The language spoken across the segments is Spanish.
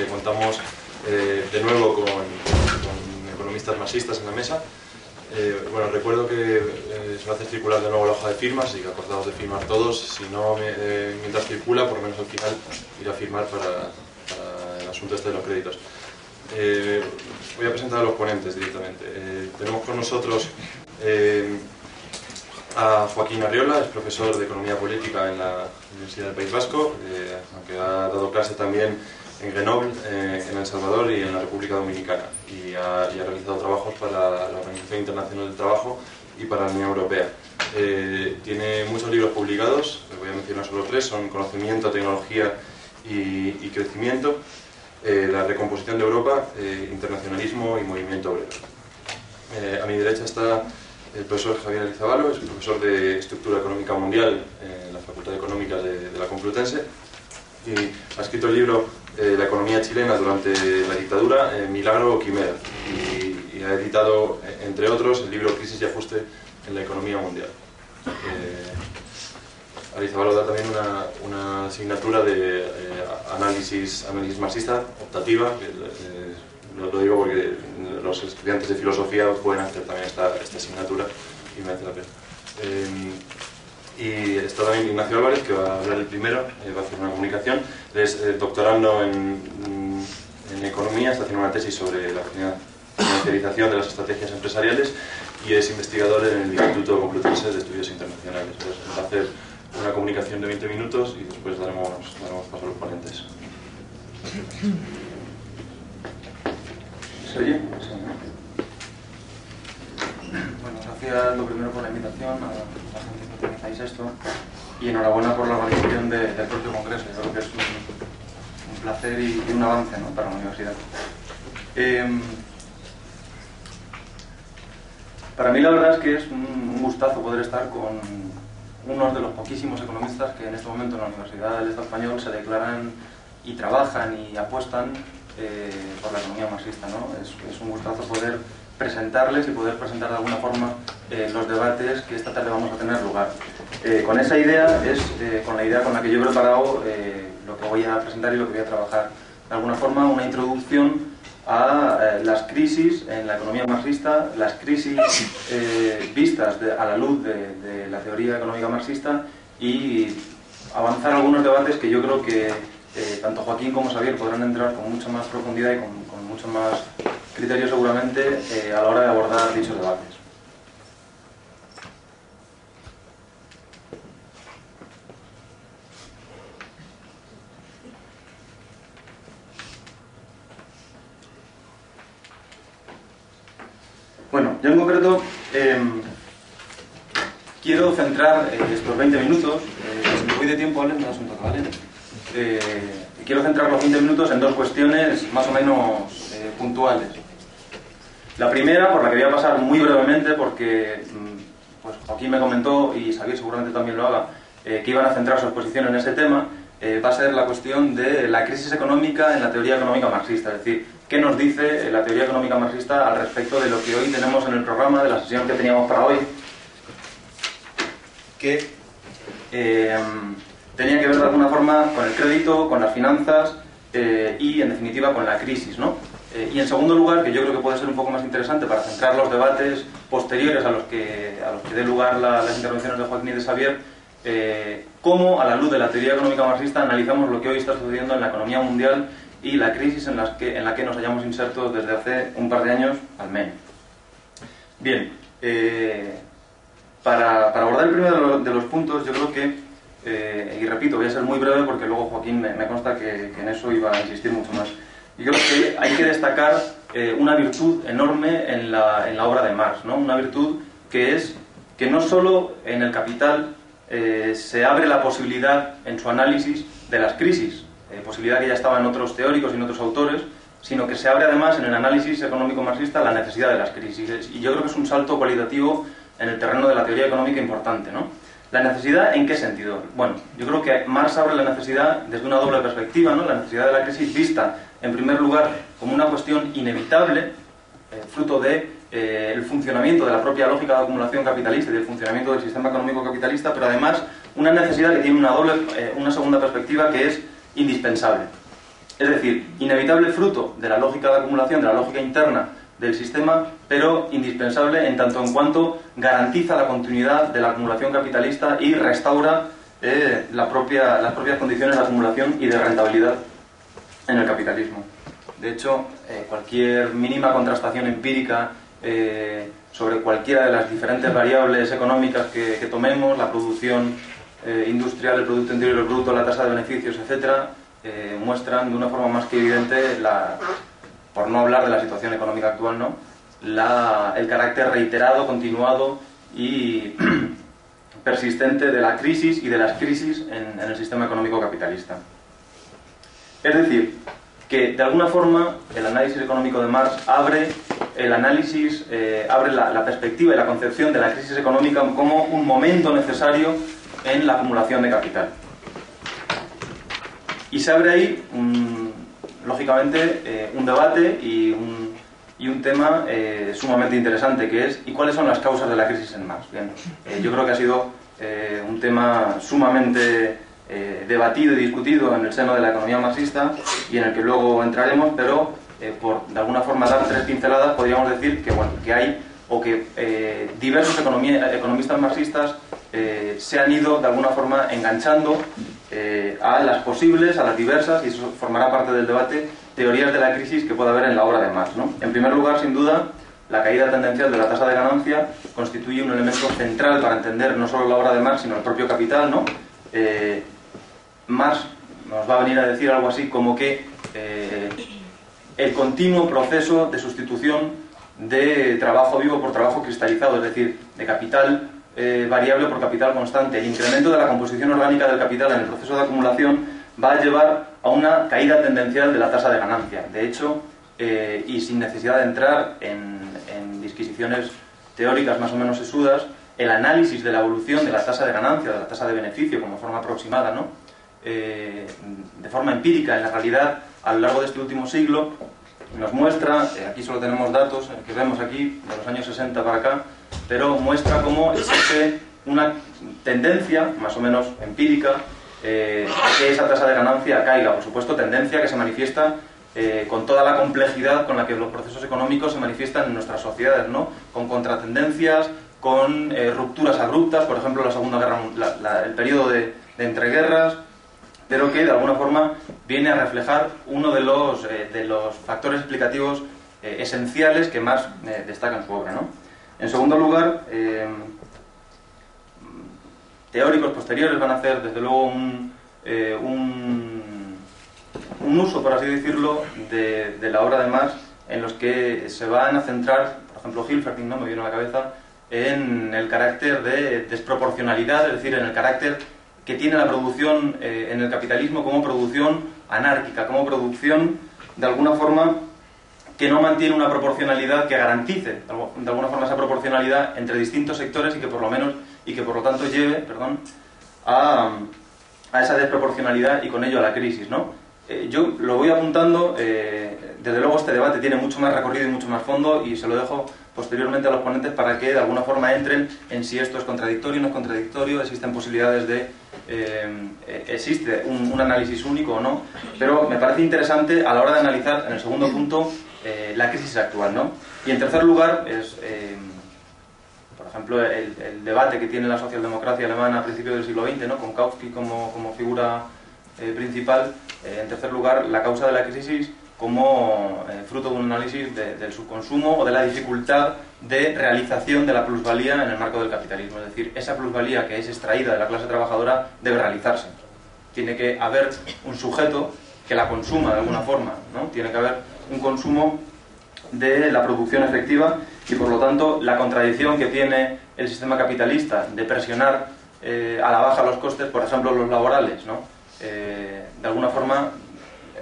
contamos de nuevo con economistas marxistas en la mesa. Bueno, recuerdo que se va a hacer circular de nuevo la hoja de firmas y que acordados de firmar todos. Si no, mientras circula, por lo menos al final ir a firmar para el asunto este de los créditos. Voy a presentar a los ponentes directamente. Tenemos con nosotros a Joaquín Arriola, es profesor de Economía Política en la Universidad del País Vasco, aunque ha dado clase también en Grenoble, en El Salvador y en la República Dominicana, y ha realizado trabajos para la Organización Internacional del Trabajo y para la Unión Europea. Tiene muchos libros publicados, les voy a mencionar solo tres: son Conocimiento, Tecnología y Crecimiento, La recomposición de Europa, Internacionalismo y Movimiento Obrero. A mi derecha está el profesor Javier Arizabalo, es profesor de Estructura Económica Mundial en la Facultad de Económicas de la Complutense, y ha escrito el libro La economía chilena durante la dictadura, Milagro o Quimera, y ha editado, entre otros, el libro Crisis y Ajuste en la economía mundial. Arizabalo da también una asignatura de análisis marxista optativa, que lo digo porque los estudiantes de filosofía pueden hacer también esta asignatura y merece la pena. Y está también Ignacio Álvarez, que va a hablar el primero, va a hacer una comunicación. Es doctorando en economía, está haciendo una tesis sobre la financiarización de las estrategias empresariales y es investigador en el Instituto Complutense de Estudios Internacionales. Entonces va a hacer una comunicación de 20 minutos y después daremos paso a los ponentes. ¿Se oye? Sí. Bueno, gracias lo primero por la invitación a la gente que organizáis esto, y enhorabuena por la organización del propio congreso. Yo creo que es un placer y un avance, ¿no?, para la universidad. Para mí la verdad es que es un gustazo poder estar con unos de los poquísimos economistas que en este momento en la Universidad del Estado Español se declaran y trabajan y apuestan por la economía marxista, ¿no? Es un gustazo poder presentarles y poder presentar de alguna forma los debates que esta tarde vamos a tener lugar. Con esa idea con la idea con la que yo he preparado lo que voy a presentar y lo que voy a trabajar. De alguna forma, una introducción a las crisis en la economía marxista, las crisis vistas a la luz de la teoría económica marxista, y avanzar algunos debates que yo creo que tanto Joaquín como Xavier podrán entrar con mucha más profundidad y con mucho más criterio seguramente a la hora de abordar dichos debates. Bueno, yo en concreto quiero centrar estos 20 minutos, si me voy de tiempo, ¿vale? Me das un toque, ¿vale? Quiero centrar los 20 minutos en dos cuestiones más o menos puntuales. La primera, por la que voy a pasar muy brevemente, porque pues Joaquín me comentó, y Xavier seguramente también lo haga, que iban a centrar su exposición en ese tema, va a ser la cuestión de la crisis económica en la teoría económica marxista. Es decir, ¿qué nos dice la teoría económica marxista al respecto de lo que hoy tenemos en el programa, de la sesión que teníamos para hoy, que tenía que ver de alguna forma con el crédito, con las finanzas y, en definitiva, con la crisis, ¿no? Y en segundo lugar, que yo creo que puede ser un poco más interesante para centrar los debates posteriores a los que dé lugar las intervenciones de Joaquín y de Xavier, cómo, a la luz de la teoría económica marxista, analizamos lo que hoy está sucediendo en la economía mundial y la crisis en la que nos hayamos inserto desde hace un par de años al menos. Bien, para abordar el primero de los puntos, yo creo que, y repito, voy a ser muy breve porque luego Joaquín me consta que en eso iba a insistir mucho más. Yo creo que hay que destacar una virtud enorme en la obra de Marx, ¿no? Una virtud que es que no solo en el Capital se abre la posibilidad en su análisis de las crisis, posibilidad que ya estaba en otros teóricos y en otros autores, sino que se abre además en el análisis económico marxista la necesidad de las crisis. Y yo creo que es un salto cualitativo en el terreno de la teoría económica importante, ¿no? ¿La necesidad en qué sentido? Bueno, yo creo que Marx abre la necesidad desde una doble perspectiva, ¿no? La necesidad de la crisis vista, en primer lugar, como una cuestión inevitable, fruto de el funcionamiento de la propia lógica de acumulación capitalista y del funcionamiento del sistema económico capitalista, pero además una necesidad que tiene una segunda perspectiva, que es indispensable. Es decir, inevitable fruto de la lógica de acumulación, de la lógica interna del sistema, pero indispensable en tanto en cuanto garantiza la continuidad de la acumulación capitalista y restaura las propias condiciones de acumulación y de rentabilidad en el capitalismo. De hecho, cualquier mínima contrastación empírica sobre cualquiera de las diferentes variables económicas que tomemos, la producción industrial, el Producto Interior Bruto, la tasa de beneficios, etcétera, muestran de una forma más que evidente, por no hablar de la situación económica actual, ¿no?, el carácter reiterado, continuado y persistente de la crisis y de las crisis en el sistema económico capitalista. Es decir, que de alguna forma el análisis económico de Marx abre la perspectiva y la concepción de la crisis económica como un momento necesario en la acumulación de capital. Y se abre ahí, lógicamente, un debate y un tema sumamente interesante, que es ¿y cuáles son las causas de la crisis en Marx? Bien, yo creo que ha sido un tema sumamente debatido y discutido en el seno de la economía marxista y en el que luego entraremos, pero por de alguna forma dar tres pinceladas podríamos decir que hay diversos economistas marxistas se han ido de alguna forma enganchando a las posibles, a las diversas, y eso formará parte del debate, teorías de la crisis que pueda haber en la obra de Marx, ¿no? En primer lugar, sin duda, la caída tendencial de la tasa de ganancia constituye un elemento central para entender no solo la obra de Marx, sino el propio Capital, ¿no? Marx nos va a venir a decir algo así como que el continuo proceso de sustitución de trabajo vivo por trabajo cristalizado, es decir, de capital variable por capital constante, el incremento de la composición orgánica del capital en el proceso de acumulación va a llevar a una caída tendencial de la tasa de ganancia. De hecho, y sin necesidad de entrar en disquisiciones teóricas más o menos sesudas, el análisis de la evolución de la tasa de ganancia, de la tasa de beneficio como forma aproximada, ¿no?, de forma empírica en la realidad a lo largo de este último siglo, nos muestra, aquí solo tenemos datos que vemos aquí de los años 60 para acá, pero muestra cómo existe una tendencia más o menos empírica a que esa tasa de ganancia caiga. Por supuesto, tendencia que se manifiesta con toda la complejidad con la que los procesos económicos se manifiestan en nuestras sociedades, ¿no?, con contratendencias, con rupturas abruptas, por ejemplo la Segunda Guerra, el periodo de entreguerras, pero que de alguna forma viene a reflejar uno de los factores explicativos esenciales que Marx destaca en su obra, ¿no? En segundo lugar, teóricos posteriores van a hacer desde luego un uso, por así decirlo, de la obra de Marx, en los que se van a centrar, por ejemplo Hilferding, ¿no?, me viene a la cabeza, en el carácter de desproporcionalidad, es decir, en el carácter que tiene la producción en el capitalismo como producción anárquica, como producción, de alguna forma, que no mantiene una proporcionalidad que garantice, de alguna forma, esa proporcionalidad entre distintos sectores y que por lo tanto lleve, a esa desproporcionalidad y con ello a la crisis, ¿no? Yo lo voy apuntando, desde luego este debate tiene mucho más recorrido y mucho más fondo y se lo dejo posteriormente a los ponentes para que de alguna forma entren en si esto es contradictorio o no es contradictorio, existen posibilidades de... existe un análisis único o no, pero me parece interesante a la hora de analizar, en el segundo punto, la crisis actual, ¿no? Y en tercer lugar es, por ejemplo, el debate que tiene la socialdemocracia alemana a principios del siglo XX, ¿no?, con Kautsky como figura principal. En tercer lugar, la causa de la crisis como fruto de un análisis del subconsumo o de la dificultad de realización de la plusvalía en el marco del capitalismo. Es decir, esa plusvalía que es extraída de la clase trabajadora debe realizarse. Tiene que haber un sujeto que la consuma de alguna forma, ¿no? Tiene que haber un consumo de la producción efectiva y, por lo tanto, la contradicción que tiene el sistema capitalista de presionar a la baja los costes, por ejemplo, los laborales, ¿no? De alguna forma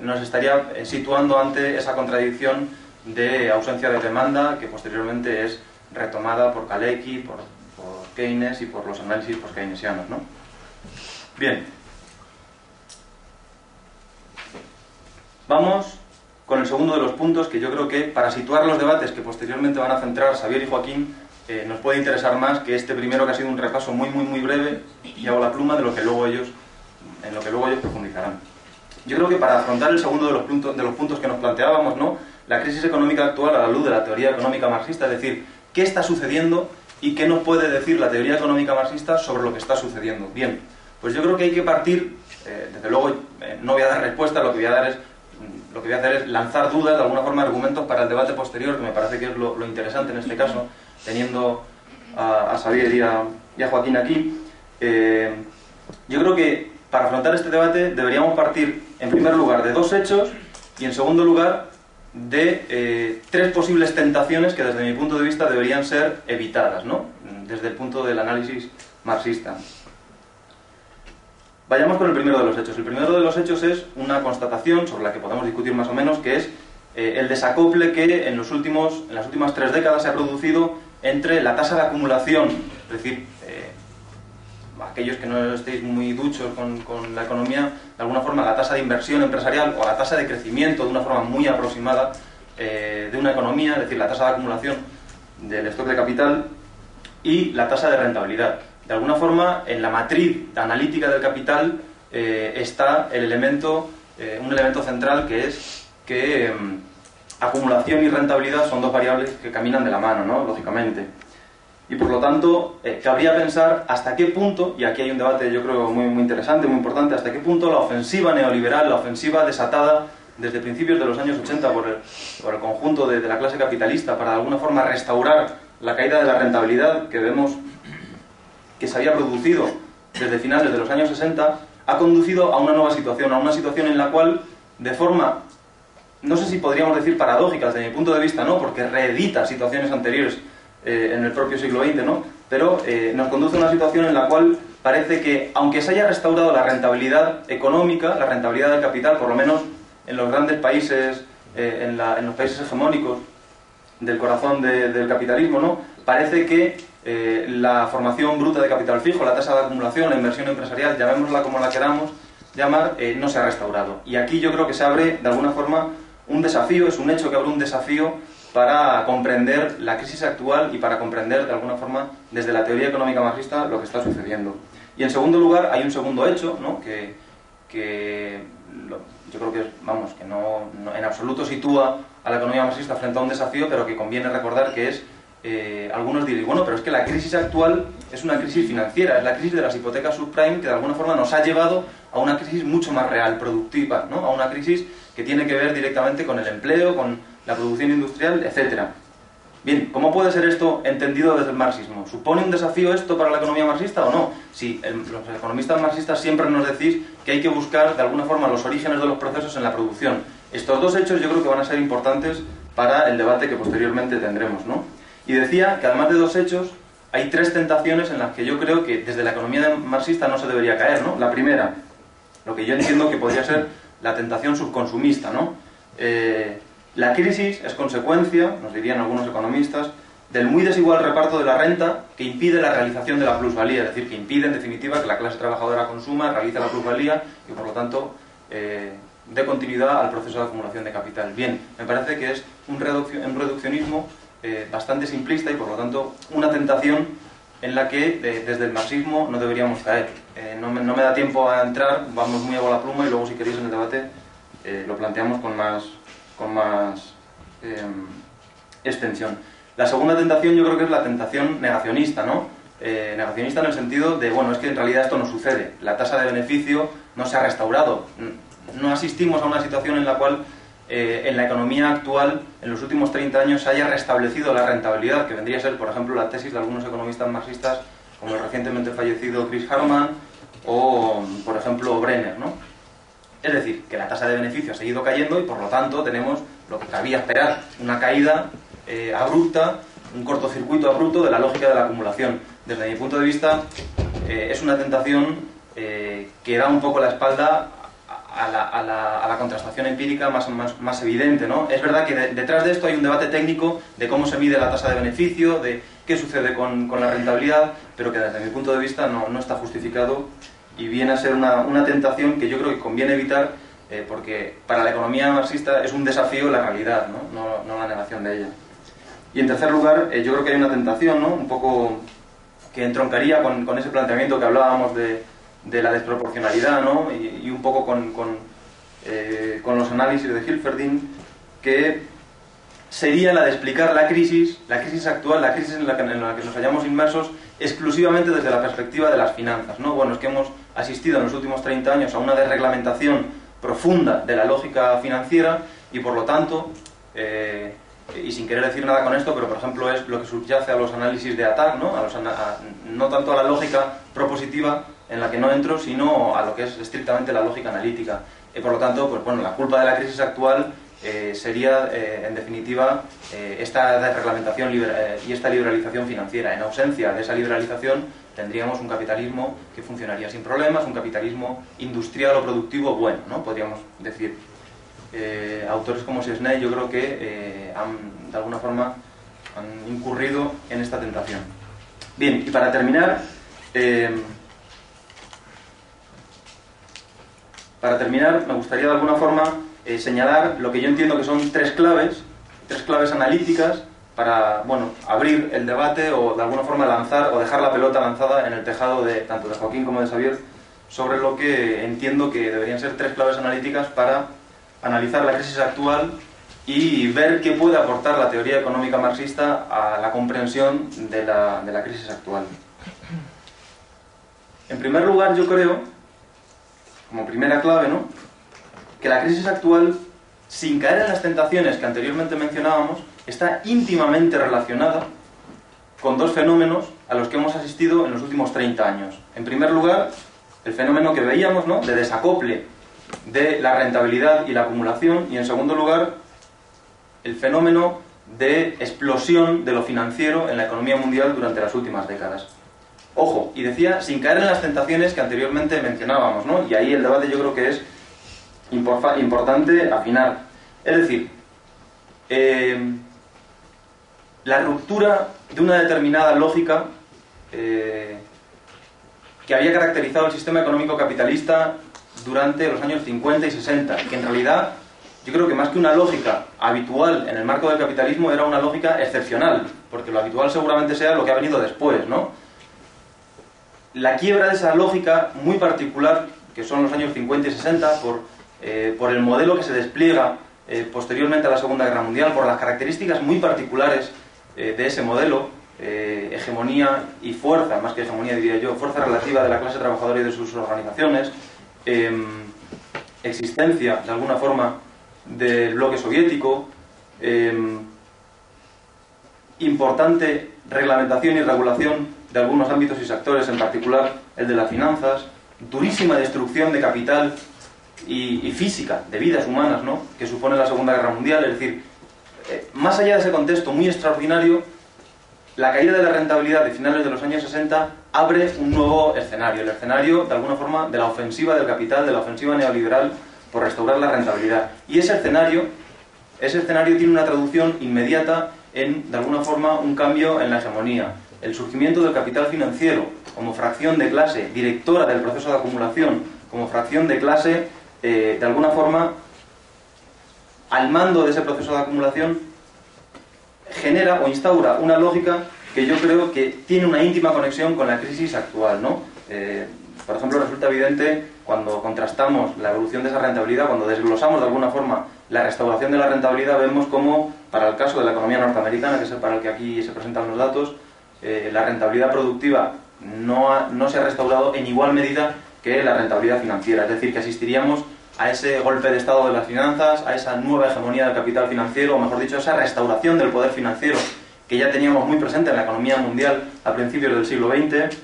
nos estaría situando ante esa contradicción de ausencia de demanda que posteriormente es retomada por Kalecki, por Keynes y por los análisis post-keynesianos, ¿no? Bien. Vamos con el segundo de los puntos que yo creo que para situar los debates que posteriormente van a centrar Xavier y Joaquín nos puede interesar más que este primero, que ha sido un repaso muy breve, y hago la pluma de en lo que luego ellos profundizarán. Yo creo que para afrontar el segundo de los puntos que nos planteábamos, ¿no? La crisis económica actual a la luz de la teoría económica marxista, es decir, ¿qué está sucediendo y qué nos puede decir la teoría económica marxista sobre lo que está sucediendo? Bien, pues yo creo que hay que partir, desde luego no voy a dar respuesta, lo que voy a hacer es lanzar dudas, de alguna forma argumentos para el debate posterior, que me parece que es lo interesante en este caso, teniendo a Xavier y a Joaquín aquí. Yo creo que para afrontar este debate deberíamos partir, en primer lugar, de dos hechos y, en segundo lugar, de tres posibles tentaciones que, desde mi punto de vista, deberían ser evitadas, ¿no? Desde el punto del análisis marxista. Vayamos con el primero de los hechos. El primero de los hechos es una constatación sobre la que podemos discutir más o menos, que es el desacople que en las últimas 3 décadas se ha producido entre la tasa de acumulación, es decir, aquellos que no estéis muy duchos con la economía, de alguna forma la tasa de inversión empresarial o la tasa de crecimiento de una forma muy aproximada de una economía, es decir, la tasa de acumulación del stock de capital y la tasa de rentabilidad. De alguna forma, en la matriz analítica del capital está un elemento central, que es que acumulación y rentabilidad son dos variables que caminan de la mano, ¿no? Lógicamente. Y por lo tanto, cabría pensar hasta qué punto, y aquí hay un debate yo creo muy interesante, muy importante, hasta qué punto la ofensiva neoliberal, la ofensiva desatada desde principios de los años 80 por el conjunto de la clase capitalista para de alguna forma restaurar la caída de la rentabilidad que vemos que se había producido desde finales de los años 60, ha conducido a una nueva situación, a una situación en la cual, de forma, no sé si podríamos decir paradójica desde mi punto de vista, ¿no? Porque reedita situaciones anteriores en el propio siglo XX, ¿no? Pero nos conduce a una situación en la cual parece que, aunque se haya restaurado la rentabilidad económica, la rentabilidad del capital, por lo menos en los grandes países, en los países hegemónicos del corazón del capitalismo, ¿no? Parece que la formación bruta de capital fijo, la tasa de acumulación, la inversión empresarial, llamémosla como la queramos llamar, no se ha restaurado. Y aquí yo creo que se abre, de alguna forma, un desafío, es un hecho que abre un desafío para comprender la crisis actual y para comprender, de alguna forma, desde la teoría económica marxista, lo que está sucediendo. Y en segundo lugar, hay un segundo hecho, ¿no? Yo creo que, que no en absoluto sitúa a la economía marxista frente a un desafío, pero que conviene recordar que es, algunos diréis, bueno, pero es que la crisis actual es una crisis financiera, es la crisis de las hipotecas subprime que de alguna forma nos ha llevado a una crisis mucho más real, productiva, ¿no? A una crisis que tiene que ver directamente con el empleo, con la producción industrial, etc. Bien, ¿cómo puede ser esto entendido desde el marxismo? ¿Supone un desafío esto para la economía marxista o no? Sí, los economistas marxistas siempre nos decís que hay que buscar de alguna forma los orígenes de los procesos en la producción. Estos dos hechos yo creo que van a ser importantes para el debate que posteriormente tendremos, ¿no? Y decía que además de dos hechos, hay tres tentaciones en las que yo creo que desde la economía marxista no se debería caer, ¿no? La primera, lo que yo entiendo que podría ser la tentación subconsumista, ¿no? La crisis es consecuencia, nos dirían algunos economistas, del muy desigual reparto de la renta que impide la realización de la plusvalía, es decir, que impide en definitiva que la clase trabajadora consuma, realice la plusvalía y por lo tanto dé continuidad al proceso de acumulación de capital. Bien, me parece que es un reduccionismo bastante simplista y por lo tanto una tentación en la que desde el marxismo no deberíamos caer. No me da tiempo a entrar, vamos muy a bola pluma y luego si queréis en el debate lo planteamos con más extensión. La segunda tentación yo creo que es la tentación negacionista, ¿no? Negacionista en el sentido de, bueno, es que en realidad esto no sucede, la tasa de beneficio no se ha restaurado, no asistimos a una situación en la cual en la economía actual, en los últimos 30 años, se haya restablecido la rentabilidad, que vendría a ser, por ejemplo, la tesis de algunos economistas marxistas, como el recientemente fallecido Chris Harman o, por ejemplo, Brenner, ¿no? Es decir, que la tasa de beneficio ha seguido cayendo y, por lo tanto, tenemos lo que cabía esperar, una caída abrupta, un cortocircuito abrupto de la lógica de la acumulación. Desde mi punto de vista, es una tentación que da un poco la espalda a la contrastación empírica más evidente, ¿no? Es verdad que detrás de esto hay un debate técnico de cómo se mide la tasa de beneficio, de qué sucede con la rentabilidad, pero que desde mi punto de vista no está justificado y viene a ser una tentación que yo creo que conviene evitar porque para la economía marxista es un desafío la realidad, no la negación de ella. Y en tercer lugar, yo creo que hay una tentación, ¿no? Un poco que entroncaría con ese planteamiento que hablábamos de la desproporcionalidad, ¿no? Y un poco con con los análisis de Hilferding, que sería la de explicar la crisis actual, la crisis en la que nos hallamos inmersos, exclusivamente desde la perspectiva de las finanzas, ¿no? Bueno, es que hemos asistido en los últimos 30 años a una desreglamentación profunda de la lógica financiera y, por lo tanto, y sin querer decir nada con esto, pero por ejemplo es lo que subyace a los análisis de ATAC, ¿no? No tanto a la lógica propositiva, en la que no entro, sino a lo que es estrictamente la lógica analítica. Por lo tanto, pues bueno, la culpa de la crisis actual sería, en definitiva, esta desreglamentación y esta liberalización financiera. En ausencia de esa liberalización, tendríamos un capitalismo que funcionaría sin problemas, un capitalismo industrial o productivo bueno, ¿no? Podríamos decir. Autores como Szczesny, yo creo que de alguna forma han incurrido en esta tentación. Bien, y para terminar, me gustaría de alguna forma señalar lo que yo entiendo que son tres claves analíticas para, bueno, abrir el debate o de alguna forma lanzar o dejar la pelota lanzada en el tejado de tanto de Joaquín como de Xavier sobre lo que entiendo que deberían ser tres claves analíticas para analizar la crisis actual y ver qué puede aportar la teoría económica marxista a la comprensión de la crisis actual. En primer lugar, yo creo, como primera clave, ¿no?, que la crisis actual, sin caer en las tentaciones que anteriormente mencionábamos, está íntimamente relacionada con dos fenómenos a los que hemos asistido en los últimos 30 años. En primer lugar, el fenómeno que veíamos, ¿no?, de desacople de la rentabilidad y la acumulación, y en segundo lugar, el fenómeno de explosión de lo financiero en la economía mundial durante las últimas décadas. Ojo, y decía, sin caer en las tentaciones que anteriormente mencionábamos, ¿no? Y ahí el debate yo creo que es importante afinar. Es decir, la ruptura de una determinada lógica que había caracterizado el sistema económico capitalista durante los años 50 y 60, que en realidad yo creo que más que una lógica habitual en el marco del capitalismo era una lógica excepcional, porque lo habitual seguramente sea lo que ha venido después, ¿no? La quiebra de esa lógica muy particular, que son los años 50 y 60, por el modelo que se despliega posteriormente a la Segunda Guerra Mundial, por las características muy particulares de ese modelo, hegemonía y fuerza, más que hegemonía diría yo, fuerza relativa de la clase trabajadora y de sus organizaciones, existencia de alguna forma del bloque soviético, importante reglamentación y regulación de algunos ámbitos y sectores, en particular el de las finanzas, durísima destrucción de capital y física, de vidas humanas, ¿no?, que supone la Segunda Guerra Mundial. Es decir, más allá de ese contexto muy extraordinario, la caída de la rentabilidad de finales de los años 60 abre un nuevo escenario, el escenario, de alguna forma, de la ofensiva del capital, de la ofensiva neoliberal por restaurar la rentabilidad. Y ese escenario tiene una traducción inmediata en, de alguna forma, un cambio en la hegemonía. El surgimiento del capital financiero como fracción de clase directora del proceso de acumulación, como fracción de clase, de alguna forma, al mando de ese proceso de acumulación, genera o instaura una lógica que yo creo que tiene una íntima conexión con la crisis actual, ¿no? Por ejemplo, resulta evidente cuando contrastamos la evolución de esa rentabilidad, cuando desglosamos de alguna forma la restauración de la rentabilidad, vemos cómo, para el caso de la economía norteamericana, que es para el que aquí se presentan los datos, la rentabilidad productiva no se ha restaurado en igual medida que la rentabilidad financiera. Es decir, que asistiríamos a ese golpe de estado de las finanzas, a esa nueva hegemonía del capital financiero, o mejor dicho, a esa restauración del poder financiero que ya teníamos muy presente en la economía mundial a principios del siglo XX,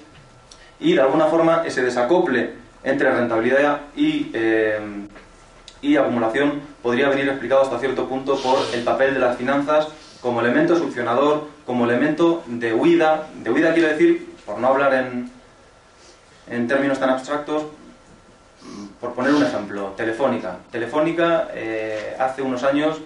y de alguna forma ese desacople entre rentabilidad y acumulación podría venir explicado hasta cierto punto por el papel de las finanzas como elemento succionador, como elemento de huida. De huida quiero decir, por no hablar en términos tan abstractos, por poner un ejemplo, Telefónica. Telefónica hace unos años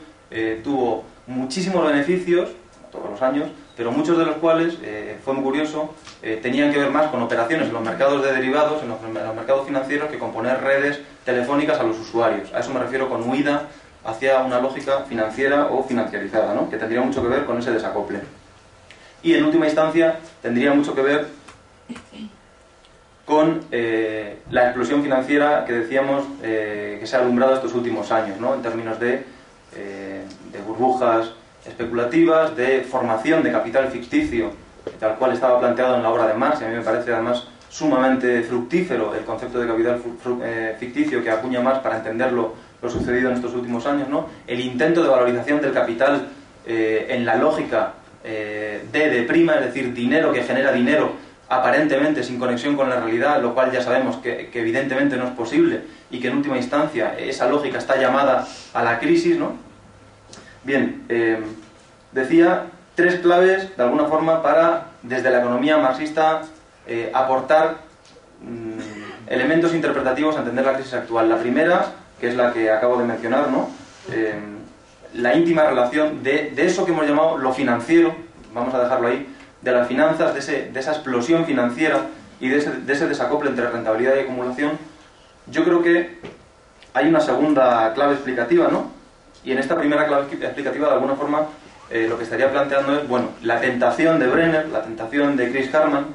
tuvo muchísimos beneficios, no todos los años, pero muchos de los cuales, fue muy curioso, tenían que ver más con operaciones en los mercados de derivados, en los mercados financieros, que con poner redes telefónicas a los usuarios. A eso me refiero con huida hacia una lógica financiera o financiarizada, ¿no?, que tendría mucho que ver con ese desacople. Y en última instancia tendría mucho que ver con la explosión financiera que decíamos que se ha alumbrado estos últimos años, ¿no? En términos de burbujas especulativas, de formación de capital ficticio, tal cual estaba planteado en la obra de Marx, y a mí me parece además sumamente fructífero el concepto de capital ficticio que acuña Marx para entender lo sucedido en estos últimos años, ¿no? El intento de valorización del capital en la lógica de prima, es decir, dinero que genera dinero aparentemente sin conexión con la realidad, lo cual ya sabemos que evidentemente no es posible y que en última instancia esa lógica está llamada a la crisis, ¿no? Bien, decía 3 claves de alguna forma para, desde la economía marxista, aportar elementos interpretativos a entender la crisis actual. La primera, que es la que acabo de mencionar, ¿no? La íntima relación de eso que hemos llamado lo financiero, vamos a dejarlo ahí, de las finanzas, de esa explosión financiera y de ese desacople entre rentabilidad y acumulación. Yo creo que hay una segunda clave explicativa, ¿no? Y en esta primera clave explicativa, de alguna forma, lo que estaría planteando es, bueno, la tentación de Brenner, la tentación de Chris Harman,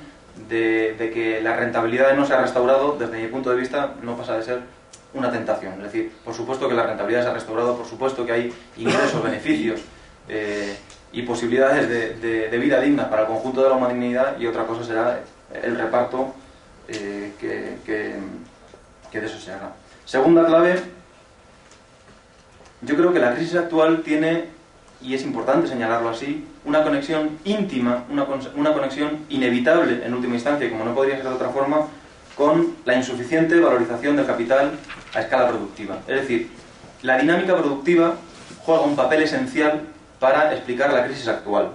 de que la rentabilidad no se ha restaurado, desde mi punto de vista, no pasa de ser una tentación. Es decir, por supuesto que la rentabilidad se ha restaurado, por supuesto que hay ingresos, beneficios y posibilidades de vida digna para el conjunto de la humanidad, y otra cosa será el reparto que de eso se haga. Segunda clave, yo creo que la crisis actual tiene, y es importante señalarlo así, una conexión íntima, una conexión inevitable en última instancia, y como no podría ser de otra forma, con la insuficiente valorización del capital a escala productiva. Es decir, la dinámica productiva juega un papel esencial para explicar la crisis actual.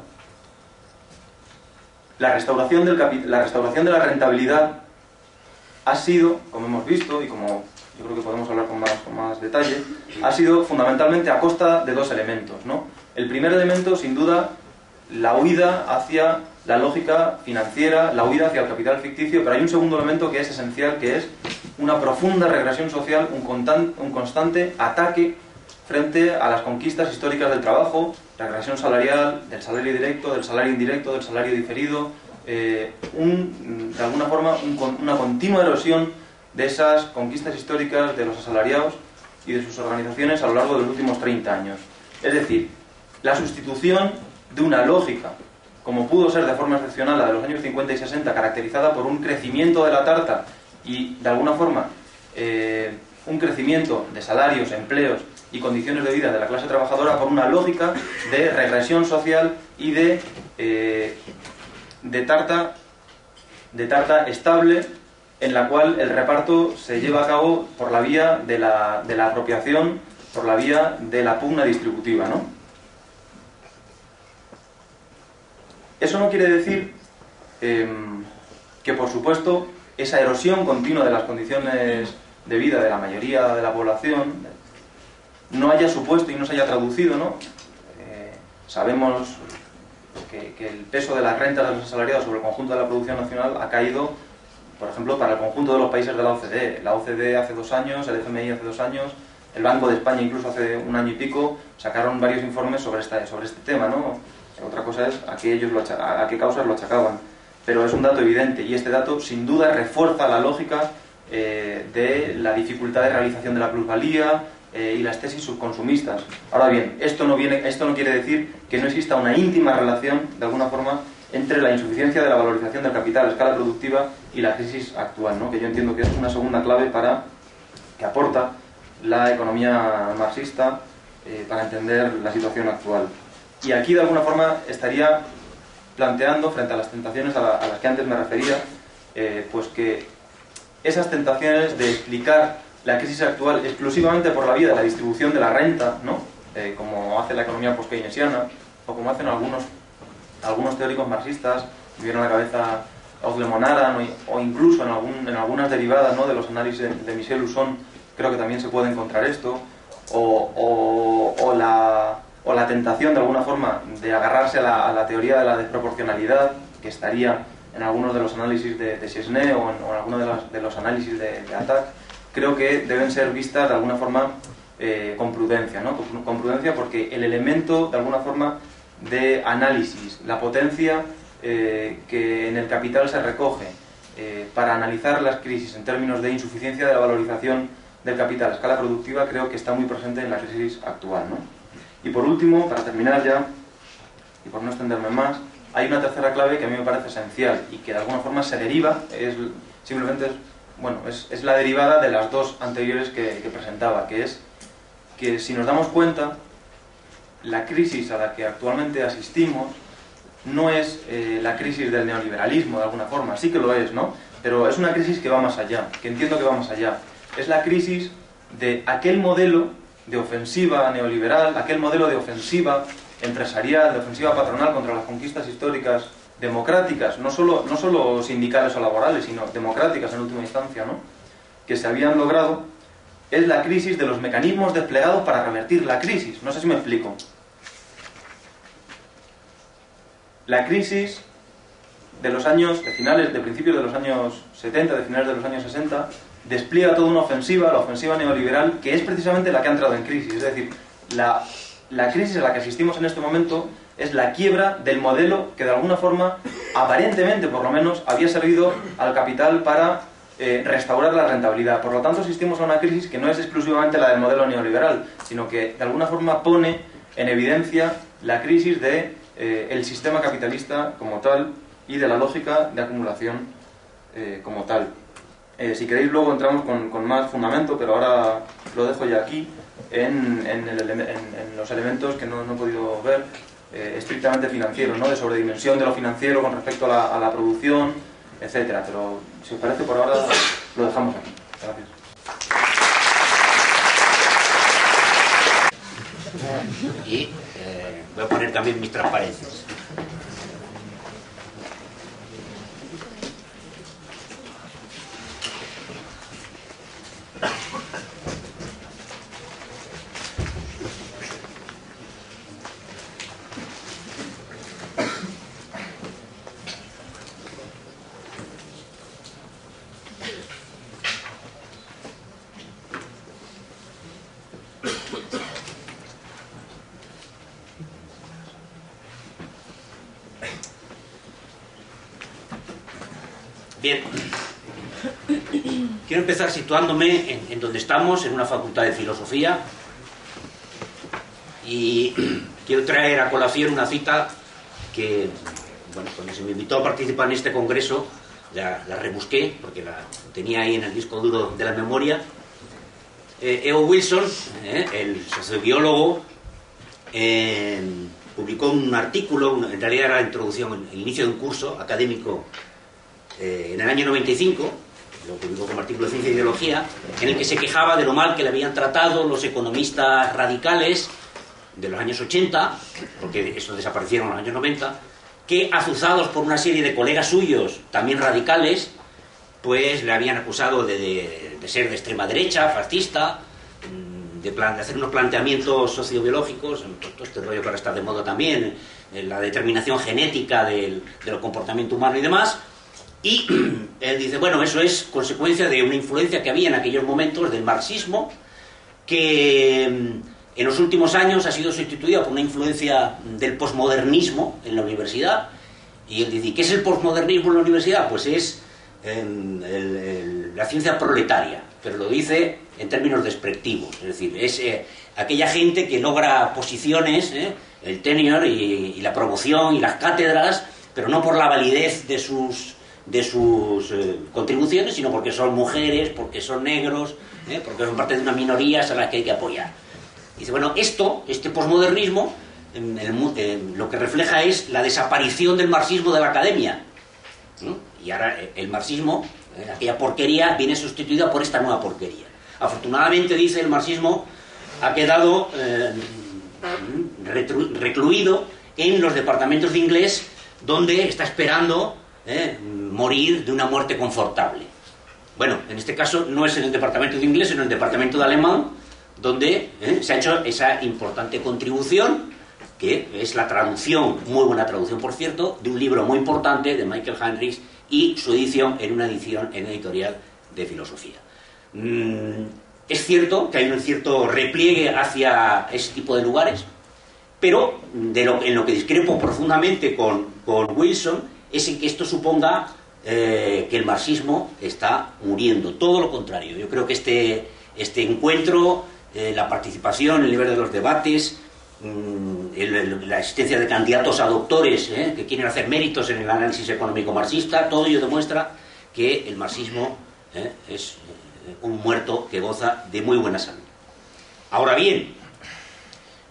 La restauración de la rentabilidad ha sido, como hemos visto, y como yo creo que podemos hablar con más detalle, ha sido fundamentalmente a costa de 2 elementos, ¿no? El primer elemento, sin duda, la huida hacia la lógica financiera, la huida hacia el capital ficticio, pero hay un segundo elemento que es esencial, que es una profunda regresión social, un constante ataque frente a las conquistas históricas del trabajo, regresión salarial, del salario directo, del salario indirecto, del salario diferido, de alguna forma una continua erosión de esas conquistas históricas de los asalariados y de sus organizaciones a lo largo de los últimos 30 años. Es decir, la sustitución de una lógica, como pudo ser de forma excepcional la de los años 50 y 60, caracterizada por un crecimiento de la tarta y, de alguna forma, un crecimiento de salarios, empleos y condiciones de vida de la clase trabajadora, por una lógica de regresión social y de tarta estable, en la cual el reparto se lleva a cabo por la vía de la apropiación, por la vía de la pugna distributiva, ¿no? Eso no quiere decir que, por supuesto, esa erosión continua de las condiciones de vida de la mayoría de la población no haya supuesto y no se haya traducido, ¿no? Sabemos que el peso de las rentas de los asalariados sobre el conjunto de la producción nacional ha caído, por ejemplo, para el conjunto de los países de la OCDE. La OCDE hace 2 años, el FMI hace 2 años, el Banco de España incluso hace 1 año y pico, sacaron varios informes sobre este tema, ¿no? Otra cosa es a qué causas lo achacaban. Pero es un dato evidente, y este dato sin duda refuerza la lógica de la dificultad de realización de la plusvalía y las tesis subconsumistas. Ahora bien, esto no quiere decir que no exista una íntima relación, de alguna forma, entre la insuficiencia de la valorización del capital a escala productiva y la crisis actual, ¿no? Que yo entiendo que es una segunda clave que aporta la economía marxista para entender la situación actual. Y aquí, de alguna forma, estaría planteando, frente a las tentaciones a las que antes me refería, pues que esas tentaciones de explicar la crisis actual exclusivamente por la vía de la distribución de la renta, ¿no? Como hace la economía post-keynesiana, o como hacen algunos teóricos marxistas, me vieron a la cabeza Ausle Monaran, o incluso en algunas derivadas, ¿no?, de los análisis de Michel Usson, creo que también se puede encontrar esto, o la tentación, de alguna forma, de agarrarse a la teoría de la desproporcionalidad, que estaría en algunos de los análisis de Chesney o en algunos de los análisis de Attac. Creo que deben ser vistas, de alguna forma, con prudencia, ¿no? Con prudencia, porque el elemento, de alguna forma, de análisis, la potencia que en el capital se recoge, para analizar las crisis en términos de insuficiencia de la valorización del capital a escala productiva, creo que está muy presente en la crisis actual, ¿no? Y por último, para terminar ya, y por no extenderme más, hay una tercera clave que a mí me parece esencial y que de alguna forma se deriva, es la derivada de las dos anteriores que presentaba, que es que si nos damos cuenta, la crisis a la que actualmente asistimos no es la crisis del neoliberalismo de alguna forma, sí que lo es, ¿no? Pero es una crisis que va más allá, que entiendo que va más allá. Es la crisis de aquel modelo de ofensiva neoliberal, aquel modelo de ofensiva empresarial, de ofensiva patronal contra las conquistas históricas democráticas, no solo sindicales o laborales, sino democráticas en última instancia, ¿no? Que se habían logrado. Es la crisis de los mecanismos desplegados para revertir la crisis. No sé si me explico. La crisis de principios de los años 70, de finales de los años 60, despliega toda una ofensiva, la ofensiva neoliberal, que es precisamente la que ha entrado en crisis. Es decir, la crisis a la que asistimos en este momento es la quiebra del modelo que de alguna forma, aparentemente por lo menos, había servido al capital para restaurar la rentabilidad. Por lo tanto, asistimos a una crisis que no es exclusivamente la del modelo neoliberal, sino que de alguna forma pone en evidencia la crisis del sistema capitalista como tal y de la lógica de acumulación como tal. Si queréis luego entramos con más fundamento, pero ahora lo dejo ya aquí, en los elementos que no he podido ver, estrictamente financieros, ¿no? De sobredimensión de lo financiero con respecto a la producción, etcétera. Pero si os parece, por ahora lo dejamos aquí. Gracias. Y voy a poner también mis transparencias. Bien, quiero empezar situándome en donde estamos, en una facultad de filosofía, y quiero traer a colación una cita que, bueno, cuando se me invitó a participar en este congreso, la rebusqué, porque la tenía ahí en el disco duro de la memoria. E.O. Wilson, el sociobiólogo, publicó un artículo, en realidad era la introducción, el inicio de un curso académico en el año 95, lo publicó como artículo de Ciencia e Ideología, en el que se quejaba de lo mal que le habían tratado los economistas radicales de los años 80, porque eso desaparecieron en los años 90, que azuzados por una serie de colegas suyos, también radicales, pues le habían acusado de ser de extrema derecha, fascista, de hacer unos planteamientos sociobiológicos, todo este rollo que ahora está de moda también, la determinación genética del comportamiento humano y demás. Y él dice, bueno, eso es consecuencia de una influencia que había en aquellos momentos del marxismo, que en los últimos años ha sido sustituida por una influencia del posmodernismo en la universidad. Y él dice, ¿qué es el posmodernismo en la universidad? Pues es la ciencia proletaria, pero lo dice en términos despectivos. Es decir, es aquella gente que logra posiciones, el tenure y la promoción y las cátedras, pero no por la validez de sus contribuciones, sino porque son mujeres, porque son negros, porque son parte de una minoría a la que hay que apoyar. Dice, bueno, este posmodernismo lo que refleja es la desaparición del marxismo de la academia, ¿no? Y ahora el marxismo, aquella porquería, viene sustituida por esta nueva porquería. Afortunadamente, dice, el marxismo ha quedado recluido en los departamentos de inglés, donde está esperando morir de una muerte confortable. Bueno, en este caso no es en el departamento de inglés, sino en el departamento de alemán, donde se ha hecho esa importante contribución, que es la traducción, muy buena traducción por cierto, de un libro muy importante de Michael Heinrich y su edición en una editorial de filosofía. Es cierto que hay un cierto repliegue hacia ese tipo de lugares, pero en lo que discrepo profundamente con Wilson es en que esto suponga que el marxismo está muriendo, todo lo contrario. Yo creo que este encuentro, la participación, el nivel de los debates, la existencia de candidatos a doctores que quieren hacer méritos en el análisis económico marxista, todo ello demuestra que el marxismo es un muerto que goza de muy buena salud. Ahora bien,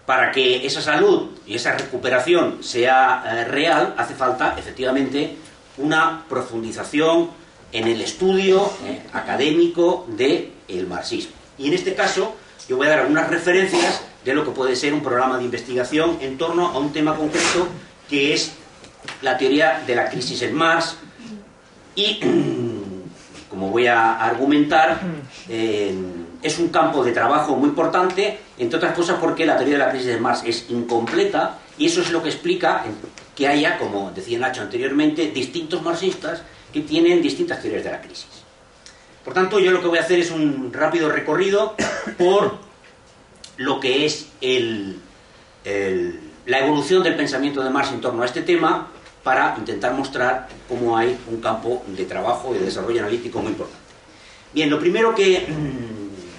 para que esa salud y esa recuperación sea real, hace falta efectivamente una profundización en el estudio académico del marxismo. Y en este caso yo voy a dar algunas referencias de lo que puede ser un programa de investigación en torno a un tema concreto que es la teoría de la crisis en Marx y, como voy a argumentar, es un campo de trabajo muy importante, entre otras cosas porque la teoría de la crisis de Marx es incompleta y eso es lo que explica que haya, como decía Nacho anteriormente, distintos marxistas que tienen distintas teorías de la crisis. Por tanto, yo lo que voy a hacer es un rápido recorrido por lo que es la evolución del pensamiento de Marx en torno a este tema para intentar mostrar cómo hay un campo de trabajo y de desarrollo analítico muy importante. Bien, lo primero que,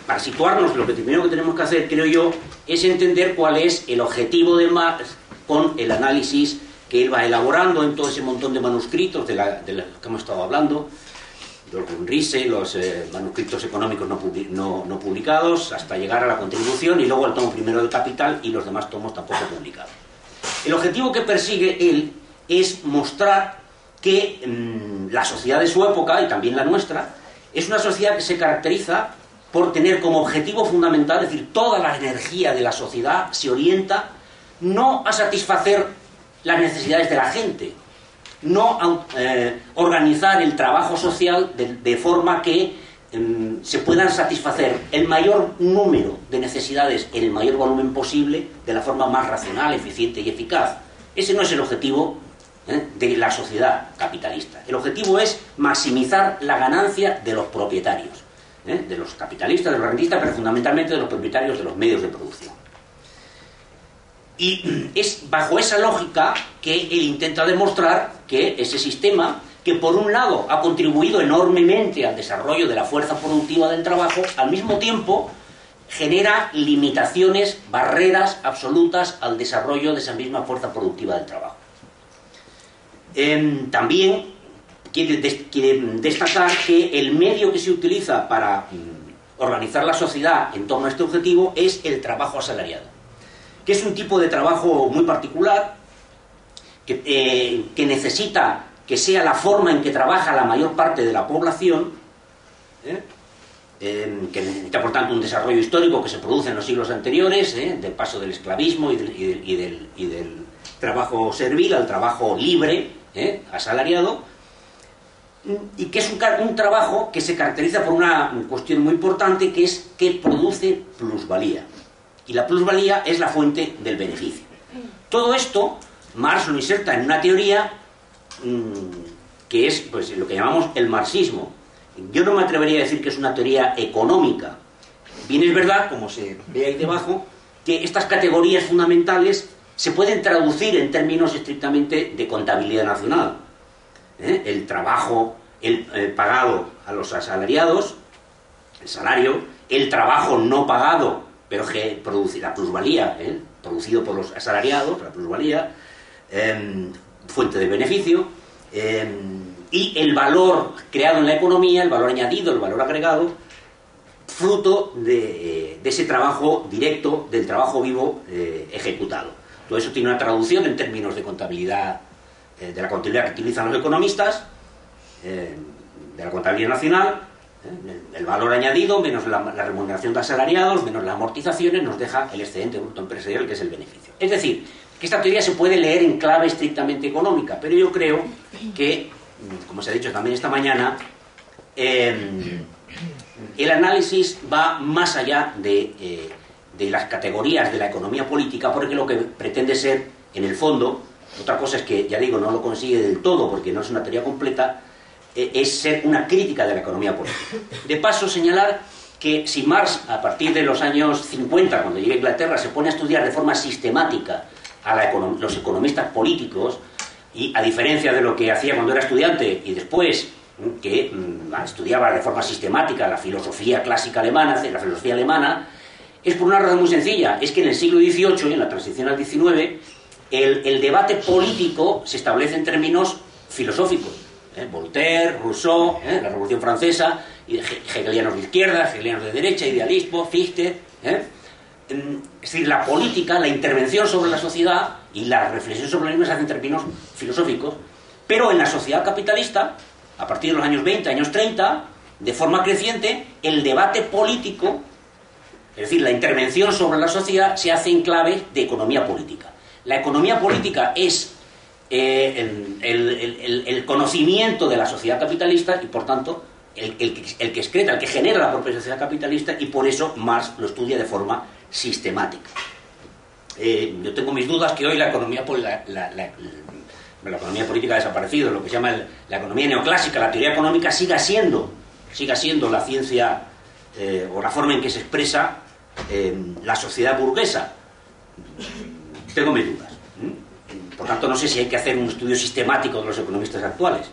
para situarnos, lo primero que tenemos que hacer, creo yo, es entender cuál es el objetivo de Marx con el análisis que él va elaborando en todo ese montón de manuscritos de los que hemos estado hablando, los Grundrisse, los manuscritos económicos no publicados, hasta llegar a la contribución y luego al tomo primero del Capital y los demás tomos tampoco publicados. El objetivo que persigue él es mostrar que la sociedad de su época, y también la nuestra, es una sociedad que se caracteriza por tener como objetivo fundamental, es decir, toda la energía de la sociedad se orienta no a satisfacer las necesidades de la gente, no a organizar el trabajo social de forma que se puedan satisfacer el mayor número de necesidades en el mayor volumen posible de la forma más racional, eficiente y eficaz. Ese no es el objetivo de la sociedad capitalista. El objetivo es maximizar la ganancia de los propietarios, de los capitalistas, de los rentistas, pero fundamentalmente de los propietarios de los medios de producción. Y es bajo esa lógica que él intenta demostrar que ese sistema, que por un lado ha contribuido enormemente al desarrollo de la fuerza productiva del trabajo, al mismo tiempo genera limitaciones, barreras absolutas al desarrollo de esa misma fuerza productiva del trabajo. También quiere destacar que el medio que se utiliza para organizar la sociedad en torno a este objetivo es el trabajo asalariado, que es un tipo de trabajo muy particular, que necesita que sea la forma en que trabaja la mayor parte de la población, que necesita por tanto un desarrollo histórico que se produce en los siglos anteriores, del paso del esclavismo y del trabajo servil al trabajo libre, asalariado, y que es un trabajo que se caracteriza por una cuestión muy importante, que es que produce plusvalía. Y la plusvalía es la fuente del beneficio. Todo esto Marx lo inserta en una teoría que es pues, lo que llamamos el marxismo. Yo no me atrevería a decir que es una teoría económica. Bien es verdad, como se ve ahí debajo, que estas categorías fundamentales se pueden traducir en términos estrictamente de contabilidad nacional. El trabajo pagado a los asalariados, el salario, el trabajo no pagado, pero que produce la plusvalía, producido por los asalariados, la plusvalía, fuente de beneficio, y el valor creado en la economía, el valor añadido, el valor agregado, fruto de ese trabajo directo, del trabajo vivo ejecutado. Todo eso tiene una traducción en términos de contabilidad, de la contabilidad que utilizan los economistas, de la contabilidad nacional. El valor añadido menos la remuneración de asalariados menos las amortizaciones nos deja el excedente bruto empresarial, que es el beneficio. Es decir, que esta teoría se puede leer en clave estrictamente económica, pero yo creo que, como se ha dicho también esta mañana, el análisis va más allá de las categorías de la economía política, porque lo que pretende ser, en el fondo, otra cosa es que, ya digo, no lo consigue del todo porque no es una teoría completa, es ser una crítica de la economía política. De paso, señalar que si Marx, a partir de los años 50, cuando llega a Inglaterra, se pone a estudiar de forma sistemática a los economistas políticos Y a diferencia de lo que hacía cuando era estudiante y después, que estudiaba de forma sistemática la filosofía clásica alemana, la filosofía alemana, es por una razón muy sencilla. Es que en el siglo XVIII, en la transición al XIX, el debate político se establece en términos filosóficos. Voltaire, Rousseau, la Revolución Francesa, hegelianos de izquierda, hegelianos de derecha, idealismo, Fichte. Es decir, la política, la intervención sobre la sociedad y la reflexión sobre la misma se hace en términos filosóficos, pero en la sociedad capitalista, a partir de los años 20, años 30, de forma creciente, el debate político, es decir, la intervención sobre la sociedad, se hace en clave de economía política. La economía política es el conocimiento de la sociedad capitalista y, por tanto, el que excreta, el que genera la propia sociedad capitalista, y por eso Marx lo estudia de forma sistemática. Yo tengo mis dudas que hoy la economía política ha desaparecido, lo que se llama la economía neoclásica, la teoría económica siga siendo la ciencia o la forma en que se expresa la sociedad burguesa. Tengo mis dudas. Por tanto, no sé si hay que hacer un estudio sistemático de los economistas actuales,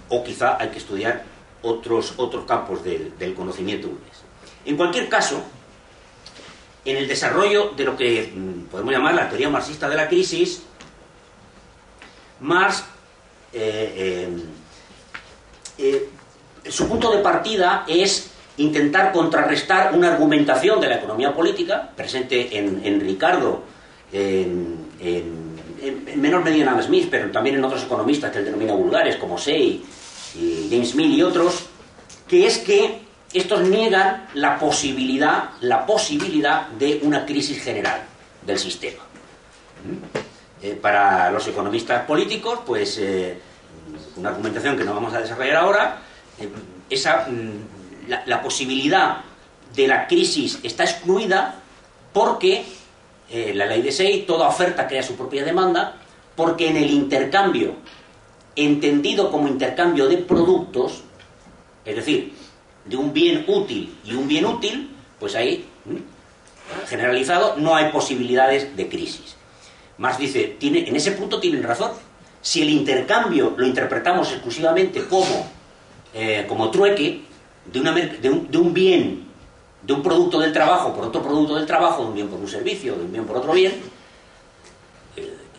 o quizá hay que estudiar otros campos del conocimiento burgués. En cualquier caso, en el desarrollo de lo que podemos llamar la teoría marxista de la crisis, Marx, su punto de partida es intentar contrarrestar una argumentación de la economía política, presente en Ricardo, en menor medida en Adam Smith, pero también en otros economistas que él denomina vulgares, como Say y James Mill y otros, que es que estos niegan la posibilidad de una crisis general del sistema. Para los economistas políticos, pues una argumentación que no vamos a desarrollar ahora, la posibilidad de la crisis está excluida porque la ley de Say, toda oferta crea su propia demanda, porque en el intercambio, entendido como intercambio de productos, es decir, de un bien útil y un bien útil, pues ahí, generalizado, no hay posibilidades de crisis. Marx dice, en ese punto tienen razón. Si el intercambio lo interpretamos exclusivamente como trueque de un bien, de un producto del trabajo por otro producto del trabajo, de un bien por un servicio, de un bien por otro bien,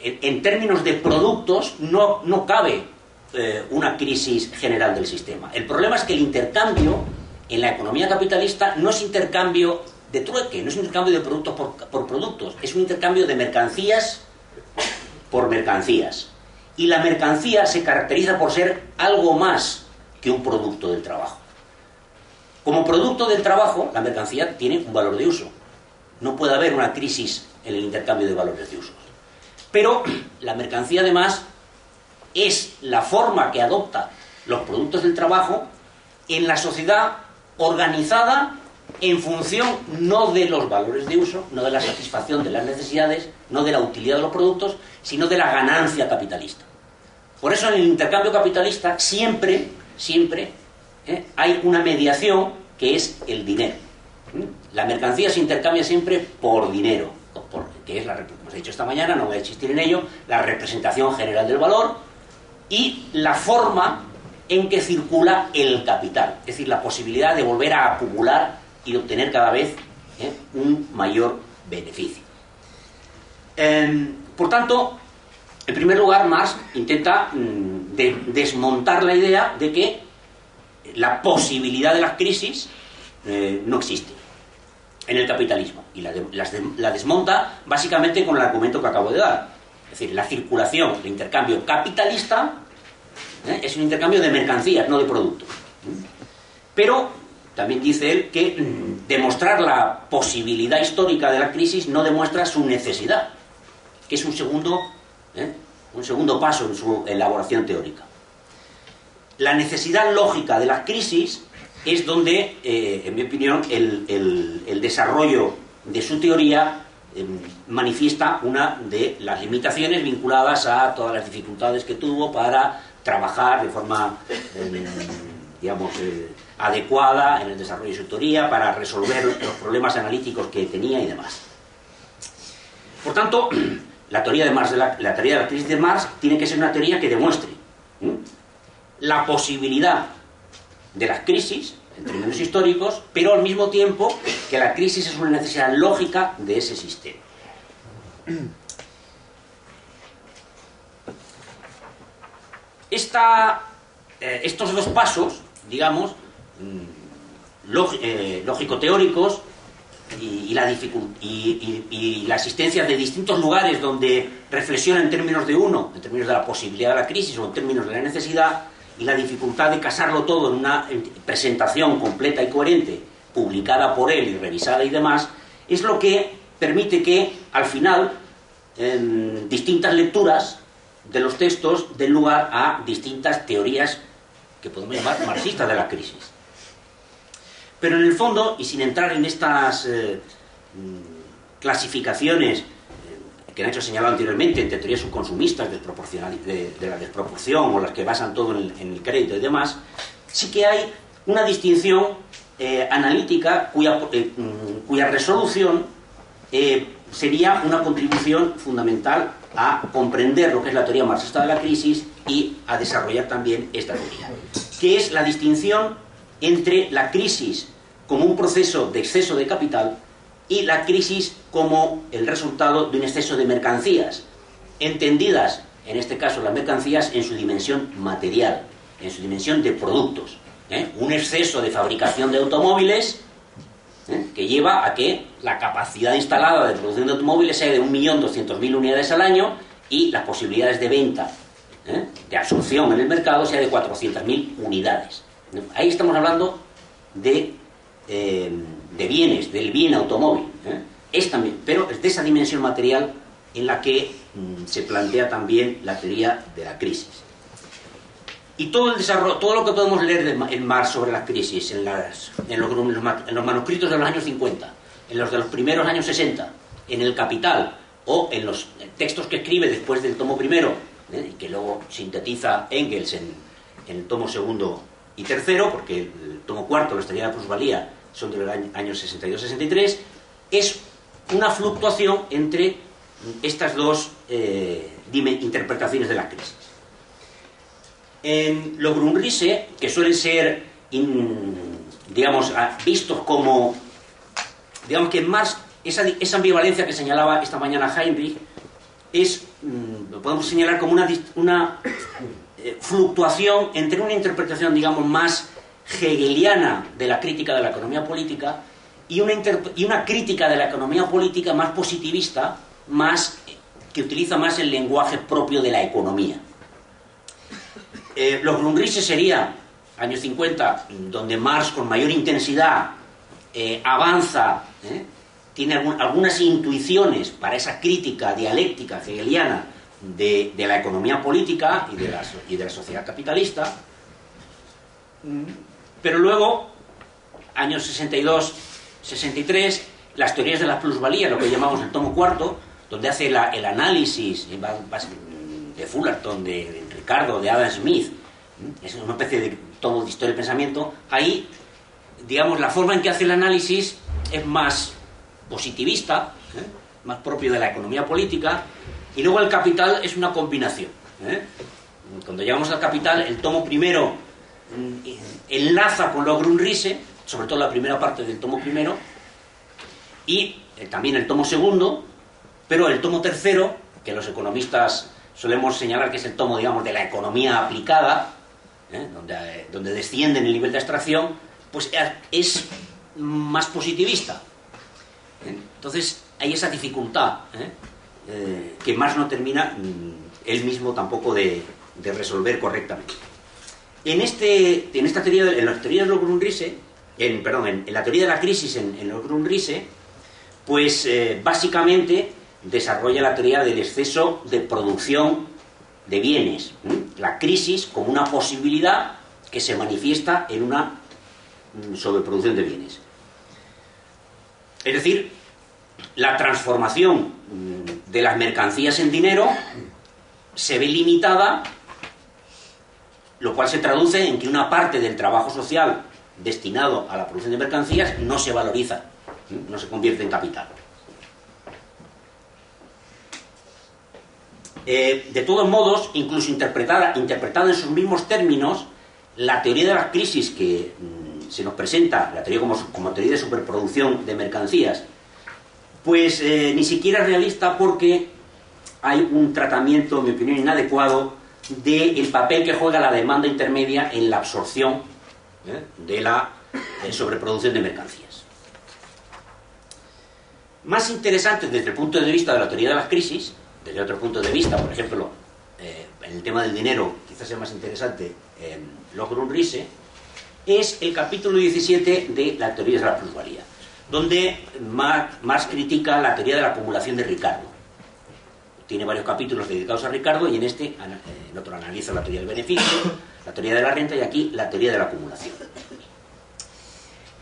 en términos de productos no cabe una crisis general del sistema. El problema es que el intercambio en la economía capitalista no es intercambio de trueque, no es un intercambio de productos por productos, es un intercambio de mercancías por mercancías. Y la mercancía se caracteriza por ser algo más que un producto del trabajo. Como producto del trabajo, la mercancía tiene un valor de uso. No puede haber una crisis en el intercambio de valores de uso. Pero la mercancía, además, es la forma que adopta los productos del trabajo en la sociedad organizada en función no de los valores de uso, no de la satisfacción de las necesidades, no de la utilidad de los productos, sino de la ganancia capitalista. Por eso en el intercambio capitalista siempre hay una mediación que es el dinero. La mercancía se intercambia siempre por dinero, que es, como os he dicho esta mañana, no voy a insistir en ello, la representación general del valor y la forma en que circula el capital, es decir, la posibilidad de volver a acumular y de obtener cada vez un mayor beneficio. Por tanto, en primer lugar, Marx intenta desmontar la idea de que la posibilidad de las crisis no existe en el capitalismo, y la desmonta básicamente con el argumento que acabo de dar. Es decir, la circulación, el intercambio capitalista es un intercambio de mercancías, no de productos. Pero también dice él que demostrar la posibilidad histórica de la crisis no demuestra su necesidad, que es un segundo paso en su elaboración teórica. La necesidad lógica de las crisis es donde, en mi opinión, el desarrollo de su teoría manifiesta una de las limitaciones vinculadas a todas las dificultades que tuvo para trabajar de forma, adecuada en el desarrollo de su teoría, para resolver los problemas analíticos que tenía y demás. Por tanto, la teoría de Marx, la teoría de la crisis de Marx, tiene que ser una teoría que demuestre la posibilidad de las crisis en términos históricos, pero al mismo tiempo que la crisis es una necesidad lógica de ese sistema. Estos dos pasos, digamos, lógico-teóricos y la existencia de distintos lugares donde reflexiona en términos de uno, en términos de la posibilidad de la crisis o en términos de la necesidad, y la dificultad de casarlo todo en una presentación completa y coherente, publicada por él y revisada y demás, es lo que permite que, al final, distintas lecturas de los textos den lugar a distintas teorías que podemos llamar marxistas de la crisis. Pero en el fondo, y sin entrar en estas clasificaciones que han hecho señalado anteriormente entre teorías subconsumistas de la desproporción o las que basan todo en el crédito y demás, sí que hay una distinción analítica cuya resolución sería una contribución fundamental a comprender lo que es la teoría marxista de la crisis y a desarrollar también esta teoría, que es la distinción entre la crisis como un proceso de exceso de capital y la crisis como el resultado de un exceso de mercancías, entendidas, en este caso las mercancías, en su dimensión material, en su dimensión de productos. Un exceso de fabricación de automóviles que lleva a que la capacidad instalada de producción de automóviles sea de 1.200.000 unidades al año y las posibilidades de venta, de absorción en el mercado, sea de 400.000 unidades. Ahí estamos hablando de bienes, del bien automóvil. Es también, pero es de esa dimensión material en la que se plantea también la teoría de la crisis. Y todo el desarrollo, todo lo que podemos leer en Marx sobre las crisis, en los manuscritos de los años 50, en los de los primeros años 60, en el Capital, o en los textos que escribe después del tomo primero, que luego sintetiza Engels en el tomo segundo y tercero, porque el tomo cuarto, la teoría de la plusvalía, son de los años 62-63, es una fluctuación entre estas dos interpretaciones de la crisis. En los Grundrisse, que suelen ser, digamos, vistos como, digamos que en Marx, esa ambivalencia que señalaba esta mañana Heinrich, lo podemos señalar como una fluctuación entre una interpretación, digamos, más hegeliana de la crítica de la economía política y una crítica de la economía política más positivista, que utiliza más el lenguaje propio de la economía. Los Grundrisse sería años 50, donde Marx con mayor intensidad avanza, tiene algunas intuiciones para esa crítica dialéctica hegeliana de la economía política y de la sociedad capitalista. Pero luego, años 62-63, las teorías de la plusvalía, lo que llamamos el tomo cuarto, donde hace el análisis de Fullerton, de Ricardo, de Adam Smith, es una especie de tomo de historia del pensamiento. Ahí, digamos, la forma en que hace el análisis es más positivista, más propio de la economía política, y luego el Capital es una combinación. Cuando llegamos al Capital, el tomo primero enlaza con los Grundrisse, sobre todo la primera parte del tomo primero, y también el tomo segundo, pero el tomo tercero, que los economistas solemos señalar que es el tomo, digamos, de la economía aplicada, donde desciende en el nivel de abstracción, pues es más positivista. Entonces hay esa dificultad que Marx no termina él mismo tampoco de resolver correctamente. En esta teoría, en la teoría de los Grundrisse, en la teoría de la crisis en los Grundrisse, pues básicamente desarrolla la teoría del exceso de producción de bienes, la crisis como una posibilidad que se manifiesta en una sobreproducción de bienes. Es decir, la transformación de las mercancías en dinero se ve limitada, lo cual se traduce en que una parte del trabajo social destinado a la producción de mercancías no se valoriza, no se convierte en capital. De todos modos, incluso interpretada en sus mismos términos, la teoría de las crisis que se nos presenta, la teoría como teoría de superproducción de mercancías, pues ni siquiera es realista, porque hay un tratamiento, en mi opinión, inadecuado del papel que juega la demanda intermedia en la absorción de la sobreproducción de mercancías. Más interesante desde el punto de vista de la teoría de las crisis, desde otro punto de vista, por ejemplo, en el tema del dinero, quizás sea más interesante Locke-Grundrisse, es el capítulo 17 de la teoría de la plusvalía, donde Marx critica la teoría de la acumulación de Ricardo. Tiene varios capítulos dedicados a Ricardo, y en otro analiza la teoría del beneficio, la teoría de la renta, y aquí la teoría de la acumulación.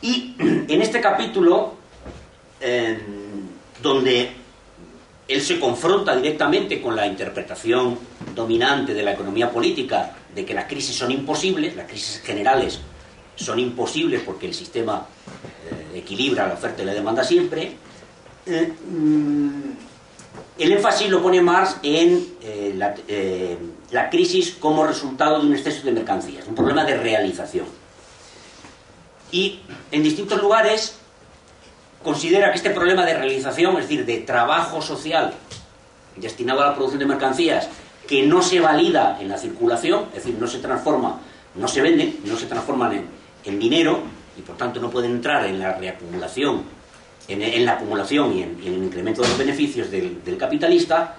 Y en este capítulo, donde él se confronta directamente con la interpretación dominante de la economía política de que las crisis son imposibles, las crisis generales son imposibles porque el sistema equilibra la oferta y la demanda siempre, el énfasis lo pone Marx en la crisis como resultado de un exceso de mercancías, un problema de realización. Y en distintos lugares considera que este problema de realización, es decir, de trabajo social destinado a la producción de mercancías, que no se valida en la circulación, es decir, no se transforma, no se venden, no se transforman en dinero, y por tanto no pueden entrar en la reacumulación, en la acumulación y en el incremento de los beneficios del capitalista,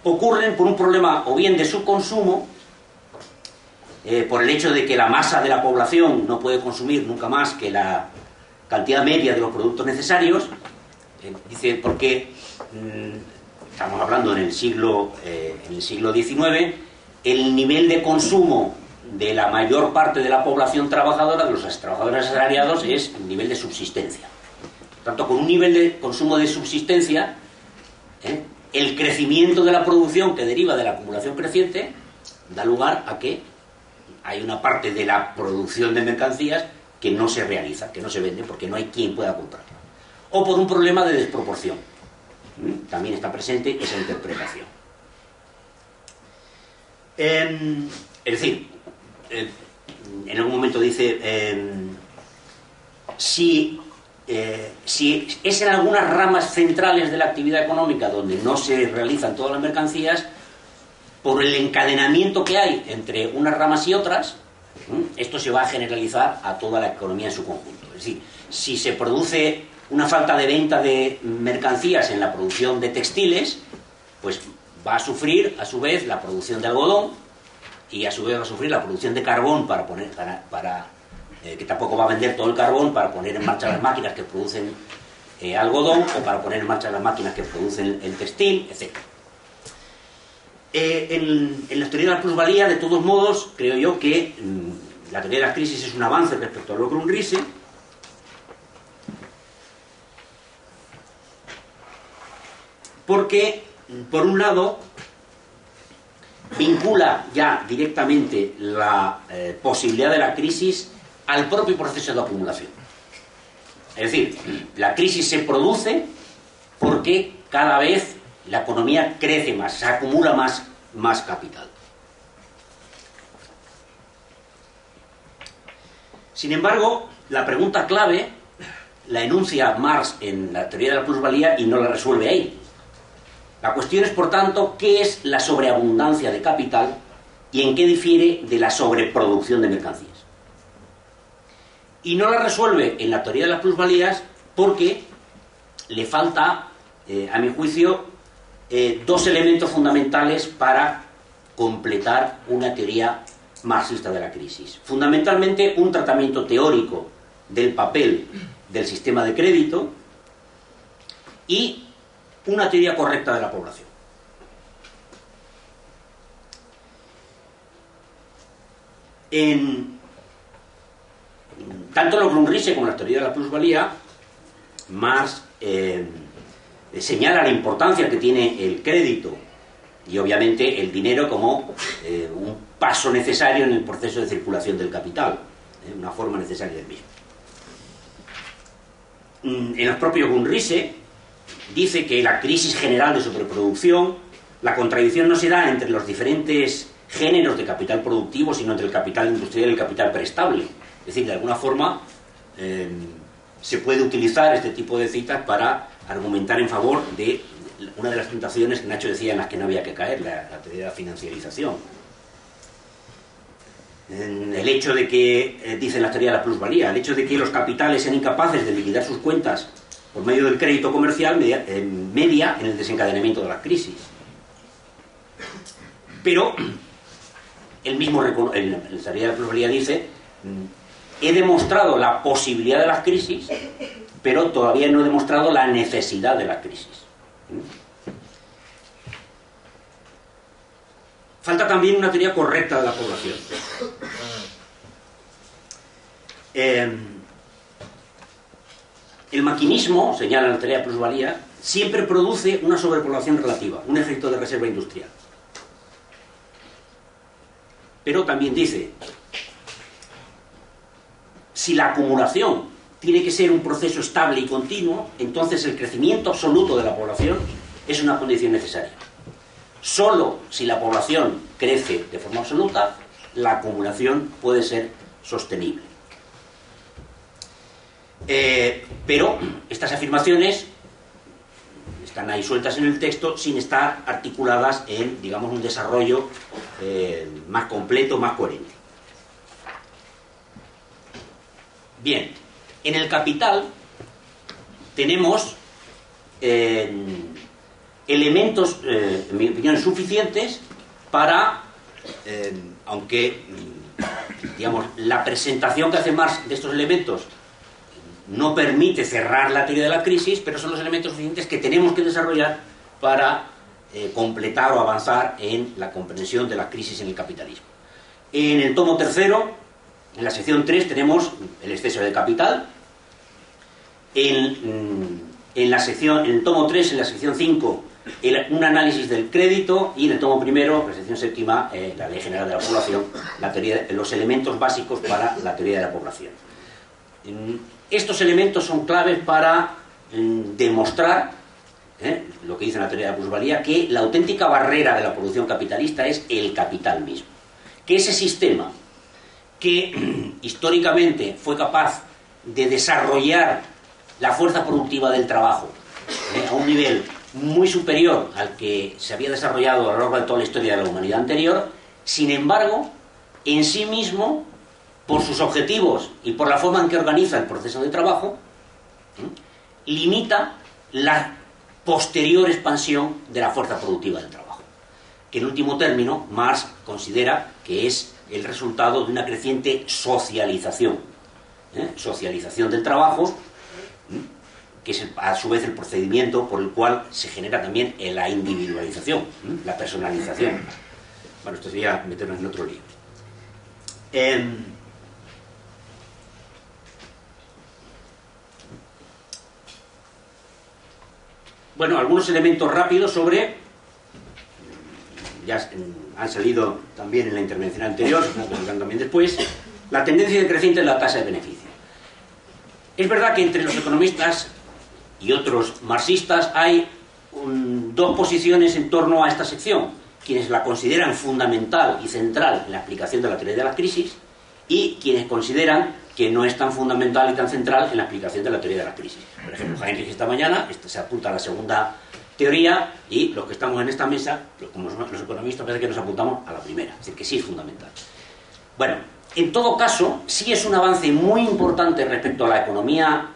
ocurren por un problema o bien de subconsumo, por el hecho de que la masa de la población no puede consumir nunca más que la cantidad media de los productos necesarios. Dice, porque estamos hablando en el siglo XIX, el nivel de consumo de la mayor parte de la población trabajadora, de los trabajadores asalariados, es un nivel de subsistencia. Por tanto, con un nivel de consumo de subsistencia, el crecimiento de la producción que deriva de la acumulación creciente da lugar a que hay una parte de la producción de mercancías que no se realiza, que no se vende, porque no hay quien pueda comprarla. O por un problema de desproporción. También está presente esa interpretación. Es decir, en algún momento dice, si es en algunas ramas centrales de la actividad económica donde no se realizan todas las mercancías, por el encadenamiento que hay entre unas ramas y otras, esto se va a generalizar a toda la economía en su conjunto. Es decir, si se produce una falta de venta de mercancías en la producción de textiles, pues va a sufrir a su vez la producción de algodón, y a su vez va a sufrir la producción de carbón que tampoco va a vender todo el carbón para poner en marcha las máquinas que producen algodón, o para poner en marcha las máquinas que producen el textil, etc. En la teoría de la plusvalía, de todos modos, creo yo que la teoría de las crisis es un avance respecto a Locke-Grundrisse, porque, por un lado, vincula ya directamente la posibilidad de la crisis al propio proceso de acumulación. Es decir, la crisis se produce porque cada vez la economía crece más, se acumula más capital. Sin embargo, la pregunta clave la enuncia Marx en la teoría de la plusvalía y no la resuelve ahí. La cuestión es, por tanto, ¿qué es la sobreabundancia de capital y en qué difiere de la sobreproducción de mercancías? Y no la resuelve en la teoría de las plusvalías porque le falta, a mi juicio, dos elementos fundamentales para completar una teoría marxista de la crisis. Fundamentalmente, un tratamiento teórico del papel del sistema de crédito y una teoría correcta de la población. Tanto Locke-Grundrisse como la teoría de la plusvalía, Marx señala la importancia que tiene el crédito y obviamente el dinero como un paso necesario en el proceso de circulación del capital, una forma necesaria del mismo. En el propio Grundrisse dice que la crisis general de sobreproducción la contradicción no se da entre los diferentes géneros de capital productivo, sino entre el capital industrial y el capital prestable. Es decir, de alguna forma se puede utilizar este tipo de citas para argumentar en favor de una de las tentaciones que Nacho decía en las que no había que caer, la teoría de la financiarización. El hecho de que, dice la teoría de la plusvalía, el hecho de que los capitales sean incapaces de liquidar sus cuentas por medio del crédito comercial media en el desencadenamiento de la crisis. Pero el mismo la teoría de la plusvalía dice: he demostrado la posibilidad de las crisis, pero todavía no he demostrado la necesidad de la crisis. Falta también una teoría correcta de la población. El maquinismo, señala la teoría de plusvalía, siempre produce una sobrepoblación relativa, un efecto de reserva industrial. Pero también dice: si la acumulación tiene que ser un proceso estable y continuo, entonces el crecimiento absoluto de la población es una condición necesaria. Solo si la población crece de forma absoluta, la acumulación puede ser sostenible. Pero estas afirmaciones están ahí sueltas en el texto sin estar articuladas en, digamos, un desarrollo más completo, más coherente. Bien, en el Capital tenemos elementos, en mi opinión, suficientes para, aunque, digamos, la presentación que hace Marx de estos elementos no permite cerrar la teoría de la crisis, pero son los elementos suficientes que tenemos que desarrollar para completar o avanzar en la comprensión de la crisis en el capitalismo. En el tomo tercero, en la sección 3, tenemos el exceso de capital. En el tomo 3, en la sección 5, un análisis del crédito, y en el tomo primero, la sección séptima, la Ley General de la Población, los elementos básicos para la teoría de la población. Estos elementos son claves para demostrar, lo que dice la teoría de la plusvalía, que la auténtica barrera de la producción capitalista es el capital mismo. Que ese sistema que históricamente fue capaz de desarrollar la fuerza productiva del trabajo a un nivel muy superior al que se había desarrollado a lo largo de toda la historia de la humanidad anterior, sin embargo, en sí mismo, por sus objetivos y por la forma en que organiza el proceso de trabajo, limita la posterior expansión de la fuerza productiva del trabajo, que en último término Marx considera que es el resultado de una creciente socialización, socialización del trabajo, que es a su vez el procedimiento por el cual se genera también la individualización, la personalización. Bueno, esto sería meternos en otro lío. Bueno, algunos elementos rápidos sobre, ya han salido también en la intervención anterior, que saldrán también después, la tendencia decreciente de la tasa de beneficio. Es verdad que entre los economistas y otros marxistas hay dos posiciones en torno a esta sección: quienes la consideran fundamental y central en la aplicación de la teoría de la crisis, y quienes consideran que no es tan fundamental y tan central en la aplicación de la teoría de la crisis. Por ejemplo, Heinrich esta mañana se apunta a la segunda teoría, y los que estamos en esta mesa, como los economistas, parece que nos apuntamos a la primera, es decir, que sí es fundamental. Bueno, en todo caso, sí es un avance muy importante respecto a la economía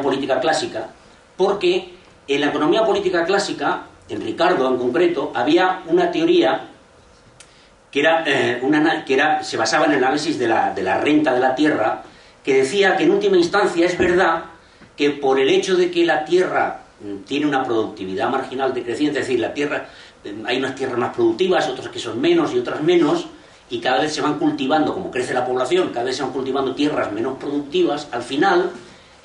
política clásica, porque en la economía política clásica, en Ricardo en concreto, había una teoría que se basaba en el análisis de la renta de la tierra, que decía que en última instancia es verdad que por el hecho de que la tierra tiene una productividad marginal decreciente, es decir, la tierra, hay unas tierras más productivas, otras que son menos y otras menos, y cada vez se van cultivando, como crece la población, cada vez se van cultivando tierras menos productivas, al final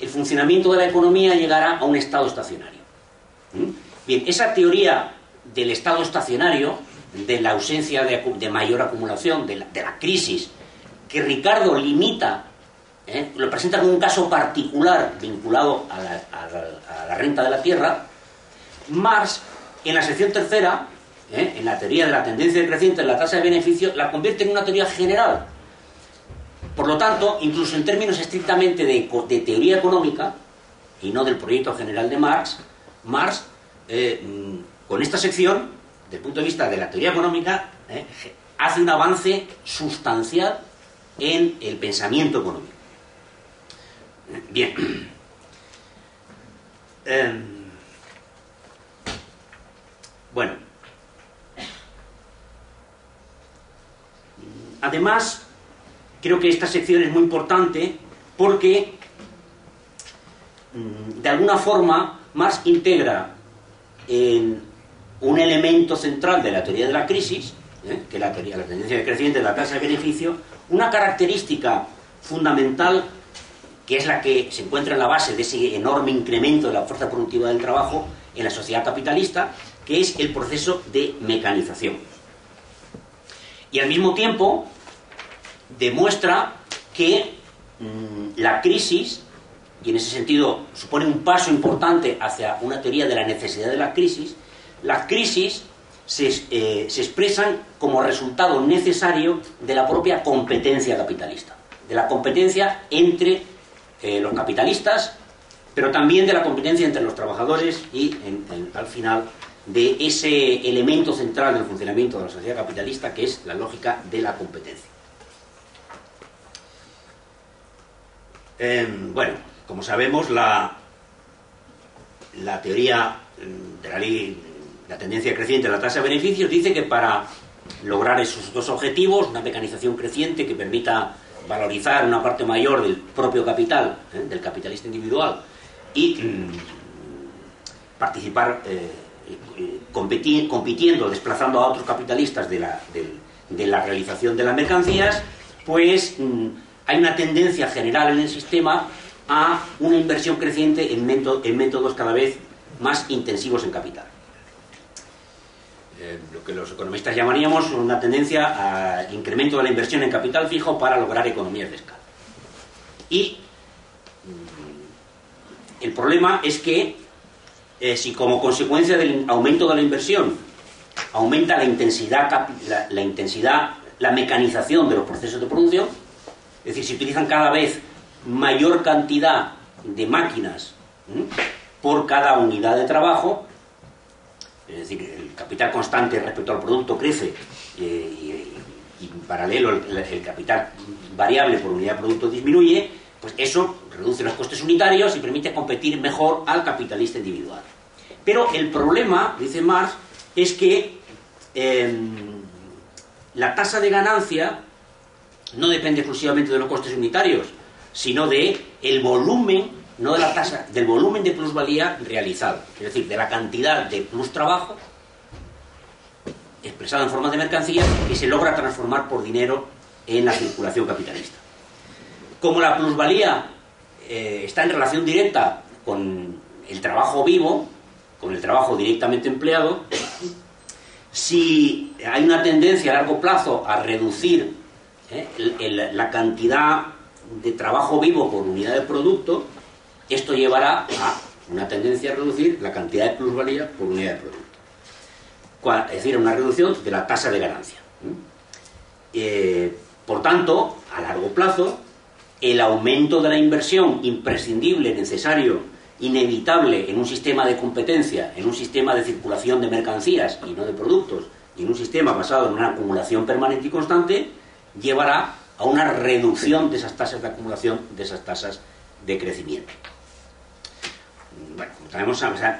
el funcionamiento de la economía llegará a un estado estacionario. Bien, esa teoría del estado estacionario, de la ausencia de mayor acumulación, de la crisis, que Ricardo limita, lo presenta como un caso particular vinculado a la renta de la tierra, Marx en la sección tercera, en la teoría de la tendencia decreciente en la tasa de beneficio, la convierte en una teoría general. Por lo tanto, incluso en términos estrictamente de teoría económica, y no del proyecto general de Marx, con esta sección, desde el punto de vista de la teoría económica, hace un avance sustancial en el pensamiento económico. Bien. Bueno. Además, creo que esta sección es muy importante porque, de alguna forma, Marx integra en un elemento central de la teoría de la crisis, que es la tendencia decreciente de la tasa de beneficio, una característica fundamental que es la que se encuentra en la base de ese enorme incremento de la fuerza productiva del trabajo en la sociedad capitalista, que es el proceso de mecanización. Y al mismo tiempo demuestra que la crisis, y en ese sentido supone un paso importante hacia una teoría de la necesidad de la crisis, las crisis se expresan como resultado necesario de la propia competencia capitalista, de la competencia entre los capitalistas, pero también de la competencia entre los trabajadores y, al final, de ese elemento central del funcionamiento de la sociedad capitalista, que es la lógica de la competencia. Bueno, como sabemos, la teoría de la ley, la tendencia creciente de la tasa de beneficios, dice que para lograr esos dos objetivos, una mecanización creciente que permita valorizar una parte mayor del propio capital, del capitalista individual, y participar compitiendo, desplazando a otros capitalistas de la realización de las mercancías, pues hay una tendencia general en el sistema a una inversión creciente en métodos cada vez más intensivos en capital. Lo que los economistas llamaríamos una tendencia a incremento de la inversión en capital fijo para lograr economías de escala. Y el problema es que si como consecuencia del aumento de la inversión aumenta la intensidad, la mecanización de los procesos de producción, es decir, si utilizan cada vez mayor cantidad de máquinas por cada unidad de trabajo, es decir, el capital constante respecto al producto crece y en paralelo el capital variable por unidad de producto disminuye, pues eso reduce los costes unitarios y permite competir mejor al capitalista individual. Pero el problema, dice Marx, es que la tasa de ganancia no depende exclusivamente de los costes unitarios, sino de el volumen, no de la tasa, del volumen de plusvalía realizado, es decir, de la cantidad de plus trabajo expresado en forma de mercancía que se logra transformar por dinero en la circulación capitalista. Como la plusvalía está en relación directa con el trabajo vivo, con el trabajo directamente empleado, si hay una tendencia a largo plazo a reducir la cantidad de trabajo vivo por unidad de producto, esto llevará a una tendencia a reducir la cantidad de plusvalía por unidad de producto. Es decir, una reducción de la tasa de ganancia. Por tanto, a largo plazo, el aumento de la inversión imprescindible, necesario, inevitable en un sistema de competencia, en un sistema de circulación de mercancías y no de productos, y en un sistema basado en una acumulación permanente y constante, llevará a una reducción de esas tasas de acumulación, de esas tasas de crecimiento. Bueno,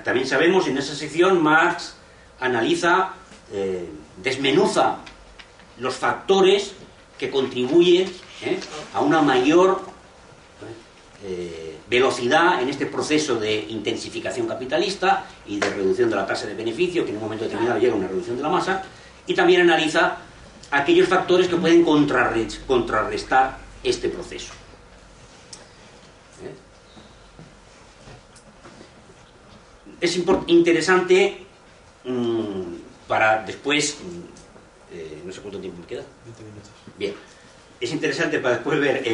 también sabemos, en esa sección Marx analiza, desmenuza los factores que contribuyen a una mayor velocidad en este proceso de intensificación capitalista y de reducción de la tasa de beneficio, que en un momento determinado llega a una reducción de la masa, y también analiza aquellos factores que pueden contrarrestar este proceso. Es interesante para después, no sé cuánto tiempo me queda. 20 minutos. Bien, es interesante para después ver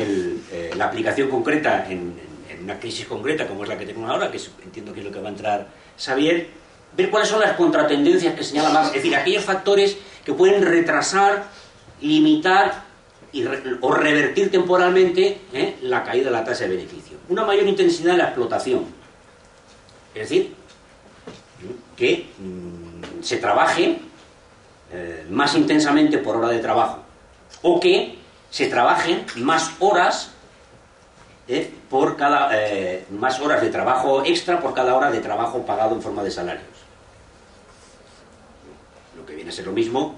la aplicación concreta en una crisis concreta como es la que tenemos ahora, que entiendo que es lo que va a entrar Xavier, ver cuáles son las contratendencias que señala Marx, es decir, aquellos factores que pueden retrasar, limitar o revertir temporalmente la caída de la tasa de beneficio. Una mayor intensidad en la explotación, es decir, que se trabaje más intensamente por hora de trabajo, o que se trabajen más horas más horas de trabajo extra por cada hora de trabajo pagado en forma de salarios. Lo que viene a ser lo mismo,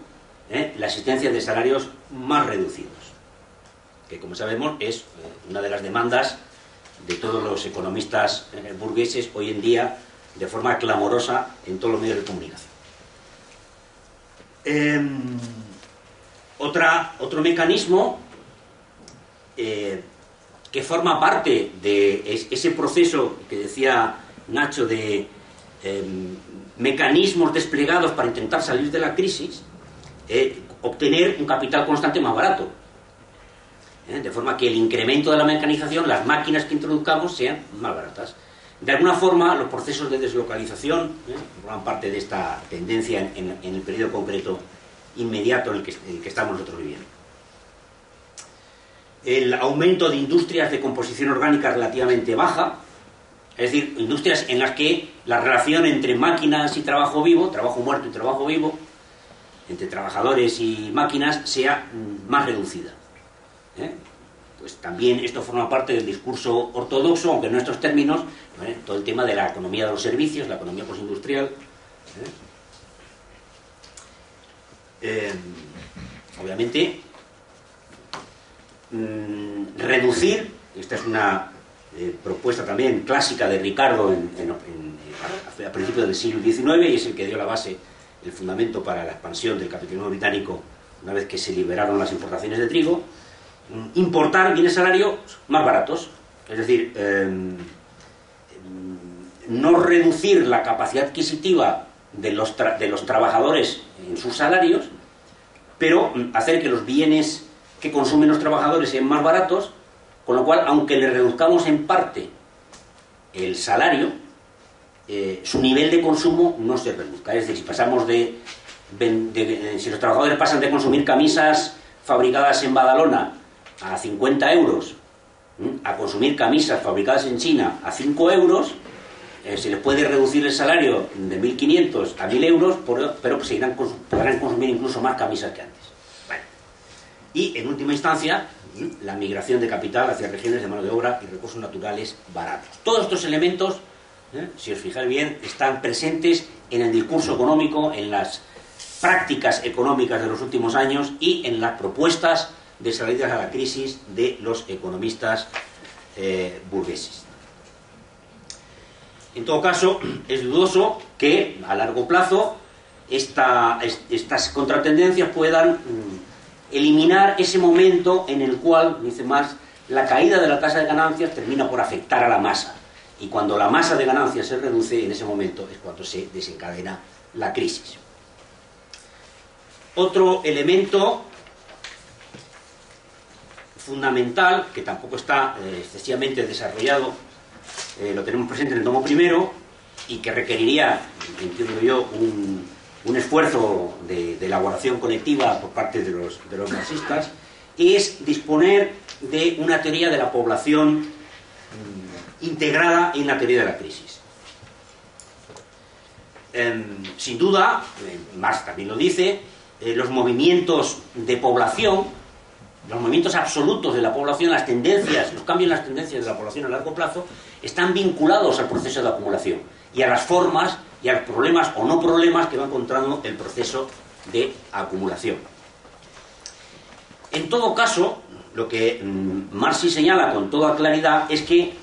la existencia de salarios más reducidos, que como sabemos es una de las demandas de todos los economistas burgueses hoy en día de forma clamorosa en todos los medios de comunicación. Otro mecanismo que forma parte de ese proceso que decía Nacho de mecanismos desplegados para intentar salir de la crisis, obtener un capital constante más barato, de forma que el incremento de la mecanización, las máquinas que introduzcamos sean más baratas. De alguna forma, los procesos de deslocalización forman parte de esta tendencia en el periodo concreto inmediato en el que estamos nosotros viviendo. El aumento de industrias de composición orgánica relativamente baja, es decir, industrias en las que la relación entre máquinas y trabajo vivo, trabajo muerto y trabajo vivo, entre trabajadores y máquinas, sea más reducida. Pues también esto forma parte del discurso ortodoxo, aunque en nuestros términos, todo el tema de la economía de los servicios, la economía postindustrial. Obviamente, reducir, esta es una propuesta también clásica de Ricardo a principios del siglo XIX, y es el que dio la base, el fundamento para la expansión del capitalismo británico una vez que se liberaron las importaciones de trigo. Importar bienes salarios más baratos, es decir, no reducir la capacidad adquisitiva de los trabajadores en sus salarios, pero hacer que los bienes que consumen los trabajadores sean más baratos, con lo cual, aunque le reduzcamos en parte el salario, su nivel de consumo no se reduzca. Es decir, si pasamos si los trabajadores pasan de consumir camisas fabricadas en Badalona a 50 euros a consumir camisas fabricadas en China a 5 euros, se les puede reducir el salario de 1.500 a 1.000 euros, pero podrán consumir incluso más camisas que antes. Bueno. Y, en última instancia, la migración de capital hacia regiones de mano de obra y recursos naturales baratos. Todos estos elementos, si os fijáis bien, están presentes en el discurso económico, en las prácticas económicas de los últimos años y en las propuestas de salida a la crisis de los economistas burgueses. En todo caso, es dudoso que a largo plazo estas contratendencias puedan eliminar ese momento en el cual, dice Marx, la caída de la tasa de ganancias termina por afectar a la masa. Y cuando la masa de ganancias se reduce, en ese momento es cuando se desencadena la crisis. Otro elemento fundamental, que tampoco está excesivamente desarrollado, lo tenemos presente en el tomo primero, y que requeriría, entiendo yo, un esfuerzo de elaboración colectiva por parte de los marxistas, es disponer de una teoría de la población integrada en la teoría de la crisis. Sin duda, Marx también lo dice, los movimientos de población, los movimientos absolutos de la población, las tendencias, los cambios en las tendencias de la población a largo plazo, están vinculados al proceso de acumulación y a las formas y a los problemas o no problemas que va encontrando el proceso de acumulación. En todo caso, lo que Marx sí señala con toda claridad es que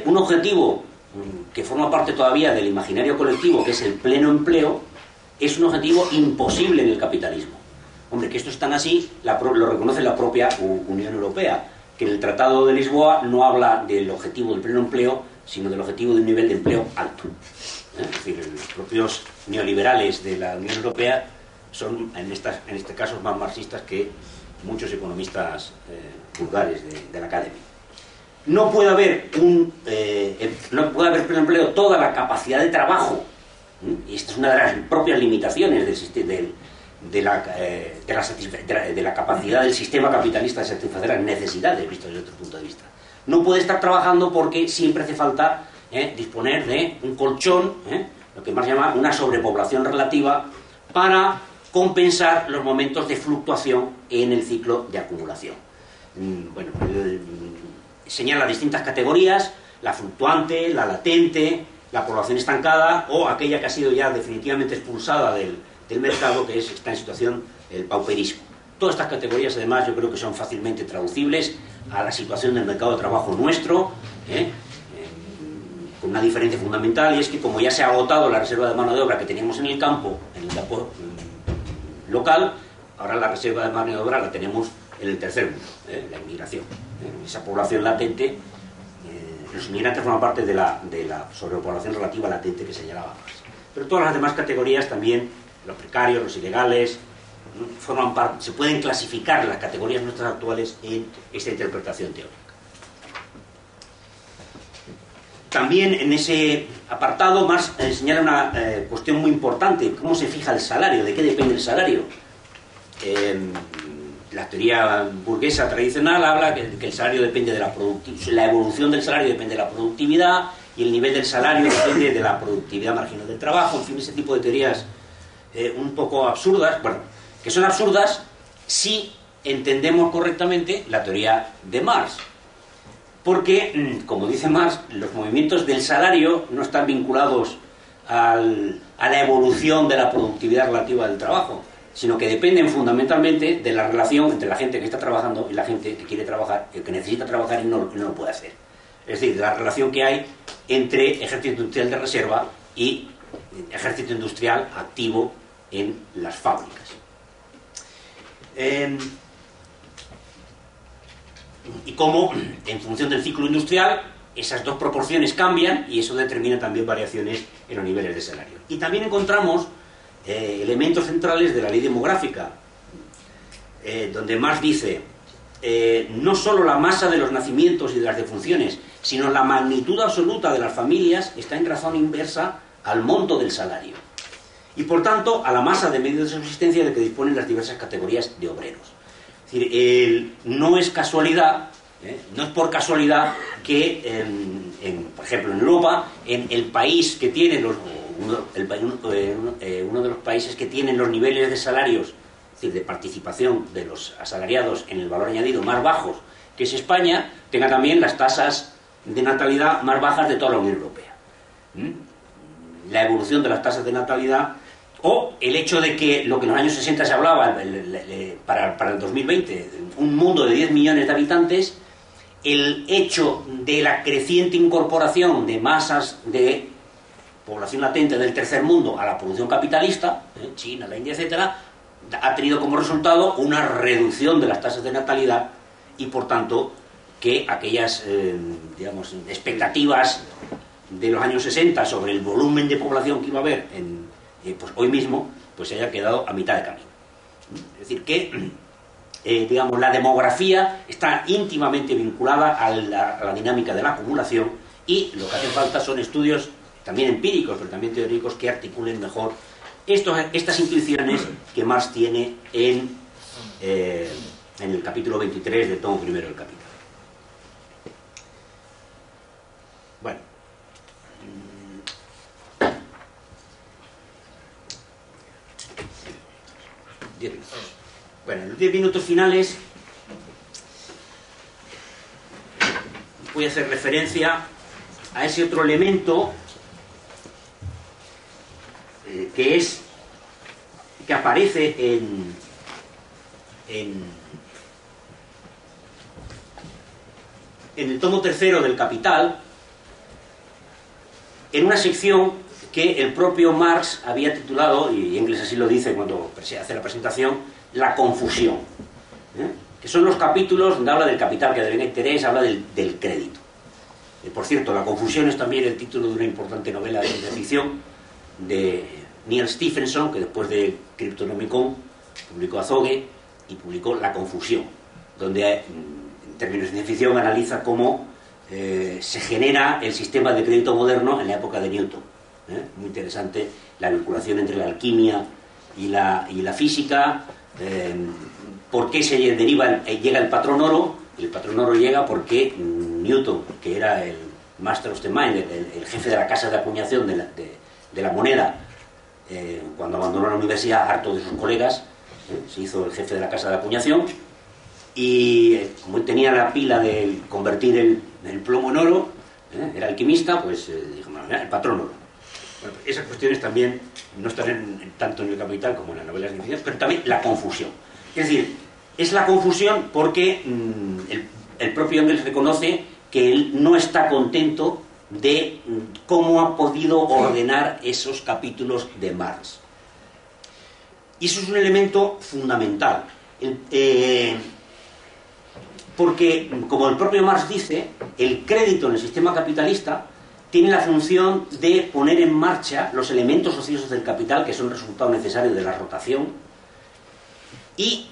un objetivo que forma parte todavía del imaginario colectivo, que es el pleno empleo, es un objetivo imposible en el capitalismo. Hombre, que esto es tan así, lo reconoce la propia Unión Europea, que en el Tratado de Lisboa no habla del objetivo del pleno empleo, sino del objetivo de un nivel de empleo alto. Es decir, los propios neoliberales de la Unión Europea son, en este caso, más marxistas que muchos economistas vulgares de la academia. No puede haber pleno empleo, toda la capacidad de trabajo Y esta es una de las propias limitaciones de la capacidad del sistema capitalista de satisfacer las necesidades, visto desde otro punto de vista. No puede estar trabajando porque siempre hace falta disponer de un colchón, lo que Marx llama una sobrepoblación relativa, para compensar los momentos de fluctuación en el ciclo de acumulación. Bueno, señala distintas categorías: la fluctuante, la latente, la población estancada o aquella que ha sido ya definitivamente expulsada del mercado, que está en situación del pauperismo. Todas estas categorías, además, yo creo que son fácilmente traducibles a la situación del mercado de trabajo nuestro, con una diferencia fundamental, y es que como ya se ha agotado la reserva de mano de obra que teníamos en el campo local, ahora la reserva de mano de obra la tenemos en el tercer mundo, la inmigración. Esa población latente, los inmigrantes forman parte de la sobrepoblación relativa latente que señalaba Marx. Pero todas las demás categorías también, los precarios, los ilegales, forman parte, se pueden clasificar las categorías nuestras actuales en esta interpretación teórica. También en ese apartado Marx señala una cuestión muy importante: ¿cómo se fija el salario? ¿De qué depende el salario? La teoría burguesa tradicional habla que el salario depende de la productividad, la evolución del salario depende de la productividad, y el nivel del salario depende de la productividad marginal del trabajo. En fin, ese tipo de teorías un poco absurdas, bueno, que son absurdas si entendemos correctamente la teoría de Marx. Porque, como dice Marx, los movimientos del salario no están vinculados a la evolución de la productividad relativa del trabajo, sino que dependen fundamentalmente de la relación entre la gente que está trabajando y la gente que quiere trabajar, que necesita trabajar y no lo puede hacer. Es decir, de la relación que hay entre ejército industrial de reserva y ejército industrial activo en las fábricas. Y cómo, en función del ciclo industrial, esas dos proporciones cambian, y eso determina también variaciones en los niveles de salario. Y también encontramos elementos centrales de la ley demográfica, donde Marx dice: no solo la masa de los nacimientos y de las defunciones, sino la magnitud absoluta de las familias está en razón inversa al monto del salario, y por tanto a la masa de medios de subsistencia de que disponen las diversas categorías de obreros. Es decir, no es casualidad, no es por casualidad que, por ejemplo, en Europa, en el país que tiene uno de los países que tienen los niveles de salarios, es decir, de participación de los asalariados en el valor añadido más bajos, que es España, tenga también las tasas de natalidad más bajas de toda la Unión Europea. La evolución de las tasas de natalidad, o el hecho de que lo que en los años 60 se hablaba para el 2020, un mundo de 10 millones de habitantes, el hecho de la creciente incorporación de masas de población latente del tercer mundo a la producción capitalista, China, la India, etcétera, ha tenido como resultado una reducción de las tasas de natalidad, y por tanto que aquellas digamos, expectativas de los años 60 sobre el volumen de población que iba a haber pues hoy mismo pues se haya quedado a mitad de camino. Es decir, que digamos, la demografía está íntimamente vinculada a la dinámica de la acumulación, y lo que hace falta son estudios también empíricos, pero también teóricos, que articulen mejor estas intuiciones que Marx tiene en el capítulo 23 del tomo primero del Capital. Bueno, en los 10 minutos finales voy a hacer referencia a ese otro elemento que aparece en el tomo tercero del Capital, en una sección que el propio Marx había titulado, y Engels así lo dice cuando se hace la presentación, la confusión, que son los capítulos donde habla del capital, que devenga interés, habla del crédito. Por cierto, la confusión es también el título de una importante novela de ciencia ficción de Neal Stephenson, que después de Cryptonomicon publicó Azogue y publicó La confusión, donde en términos de ciencia ficción analiza cómo se genera el sistema de crédito moderno en la época de Newton, muy interesante, la vinculación entre la alquimia y la física, por qué llega el patrón oro. El patrón oro llega porque Newton, que era el Master of the Mind, el jefe de la casa de acuñación de la moneda, cuando abandonó la universidad, harto de sus colegas, se hizo el jefe de la casa de acuñación, y como él tenía la pila de convertir el plomo en oro, era alquimista, pues dijo, el patrón oro. Bueno, esas cuestiones también no están tanto en el Capital como en las novelas de ficción, pero también la confusión. Es decir, es la confusión porque el propio Engels reconoce que él no está contento de cómo ha podido ordenar esos capítulos de Marx. Y eso es un elemento fundamental. Porque, como el propio Marx dice, el crédito en el sistema capitalista tiene la función de poner en marcha los elementos ociosos del capital, que son resultado necesario de la rotación. Y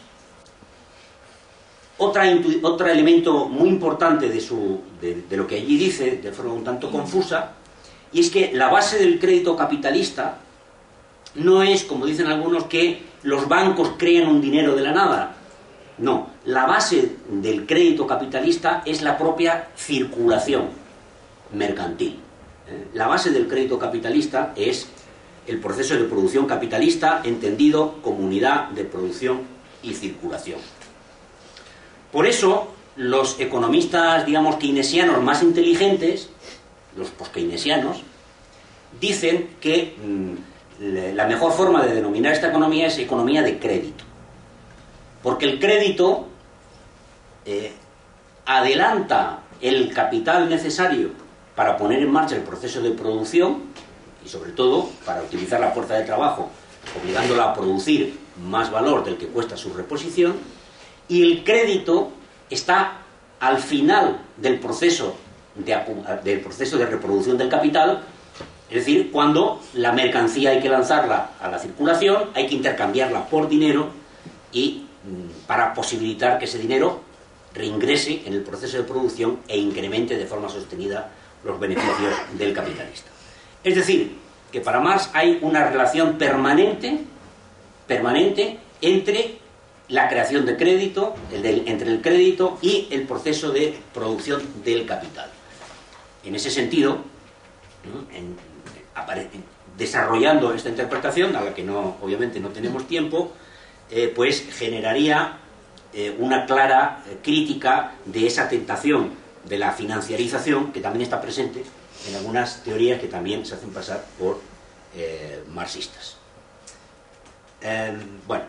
otro elemento muy importante de lo que allí dice, de forma un tanto confusa, y es que la base del crédito capitalista no es, como dicen algunos, que los bancos crean un dinero de la nada. No, la base del crédito capitalista es la propia circulación mercantil. La base del crédito capitalista es el proceso de producción capitalista, entendido como unidad de producción y circulación. Por eso, los economistas, digamos, keynesianos más inteligentes, los poskeynesianos, dicen que la mejor forma de denominar esta economía es economía de crédito. Porque el crédito adelanta el capital necesario para poner en marcha el proceso de producción y, sobre todo, para utilizar la fuerza de trabajo, obligándola a producir más valor del que cuesta su reposición, y el crédito está al final del proceso de reproducción del capital, es decir, cuando la mercancía hay que lanzarla a la circulación, hay que intercambiarla por dinero y para posibilitar que ese dinero reingrese en el proceso de producción e incremente de forma sostenida los beneficios del capitalista. Es decir, que para Marx hay una relación permanente entre la creación de crédito, entre el crédito y el proceso de producción del capital. En ese sentido, desarrollando esta interpretación, a la que obviamente no tenemos tiempo, pues generaría una clara crítica de esa tentación de la financiarización, que también está presente en algunas teorías que también se hacen pasar por marxistas. Bueno,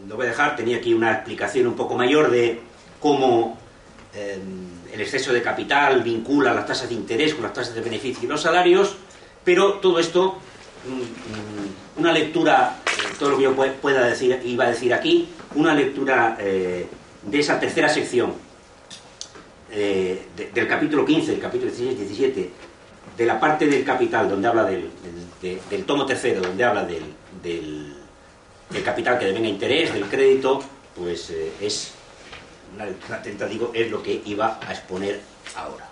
lo voy a dejar. Tenía aquí una explicación un poco mayor de cómo el exceso de capital vincula las tasas de interés con las tasas de beneficio y los salarios, pero todo esto, una lectura, todo lo que yo iba a decir aquí, una lectura de esa tercera sección del capítulo 15, del capítulo 16-17, de la parte del capital donde habla del tomo tercero, donde habla del capital que devenga interés, del crédito, pues es una lectura atenta, digo, es lo que iba a exponer ahora.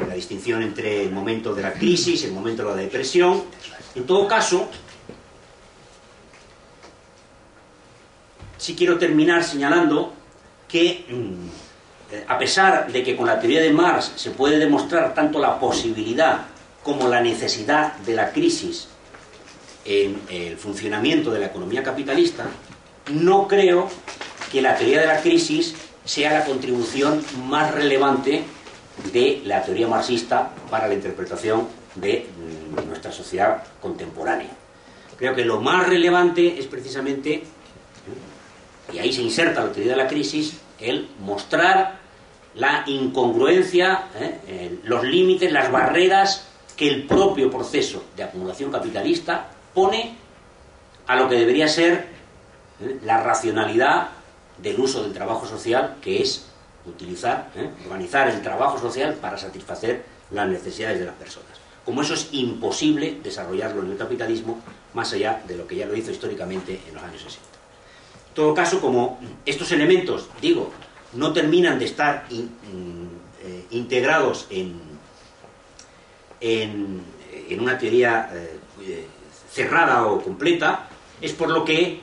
La distinción entre el momento de la crisis, el momento de la depresión. En todo caso, sí quiero terminar señalando que, a pesar de que con la teoría de Marx se puede demostrar tanto la posibilidad como la necesidad de la crisis en el funcionamiento de la economía capitalista, no creo que la teoría de la crisis sea la contribución más relevante de la teoría marxista para la interpretación de nuestra sociedad contemporánea. Creo que lo más relevante es precisamente, y ahí se inserta la teoría de la crisis, el mostrar la incongruencia, los límites, las barreras que el propio proceso de acumulación capitalista pone a lo que debería ser la racionalidad del uso del trabajo social, que es organizar el trabajo social para satisfacer las necesidades de las personas. Como eso es imposible desarrollarlo en el capitalismo, más allá de lo que ya lo hizo históricamente en los años 60. En todo caso, como estos elementos, digo, no terminan de estar integrados en una teoría cerrada o completa, es por lo que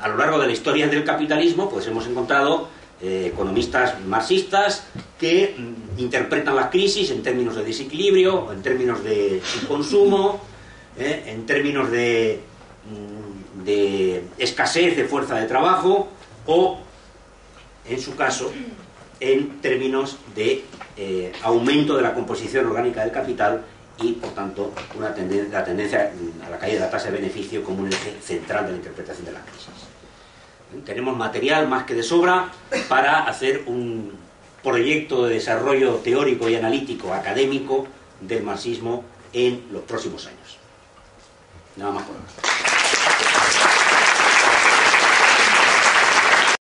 a lo largo de la historia del capitalismo pues hemos encontrado economistas marxistas que interpretan las crisis en términos de desequilibrio, en términos de consumo, en términos de escasez de fuerza de trabajo o, en su caso, en términos de aumento de la composición orgánica del capital y, por tanto, la tendencia a la caída de la tasa de beneficio como un eje central de la interpretación de la crisis. Tenemos material más que de sobra para hacer un proyecto de desarrollo teórico y analítico académico del marxismo en los próximos años. Nada más por ahora.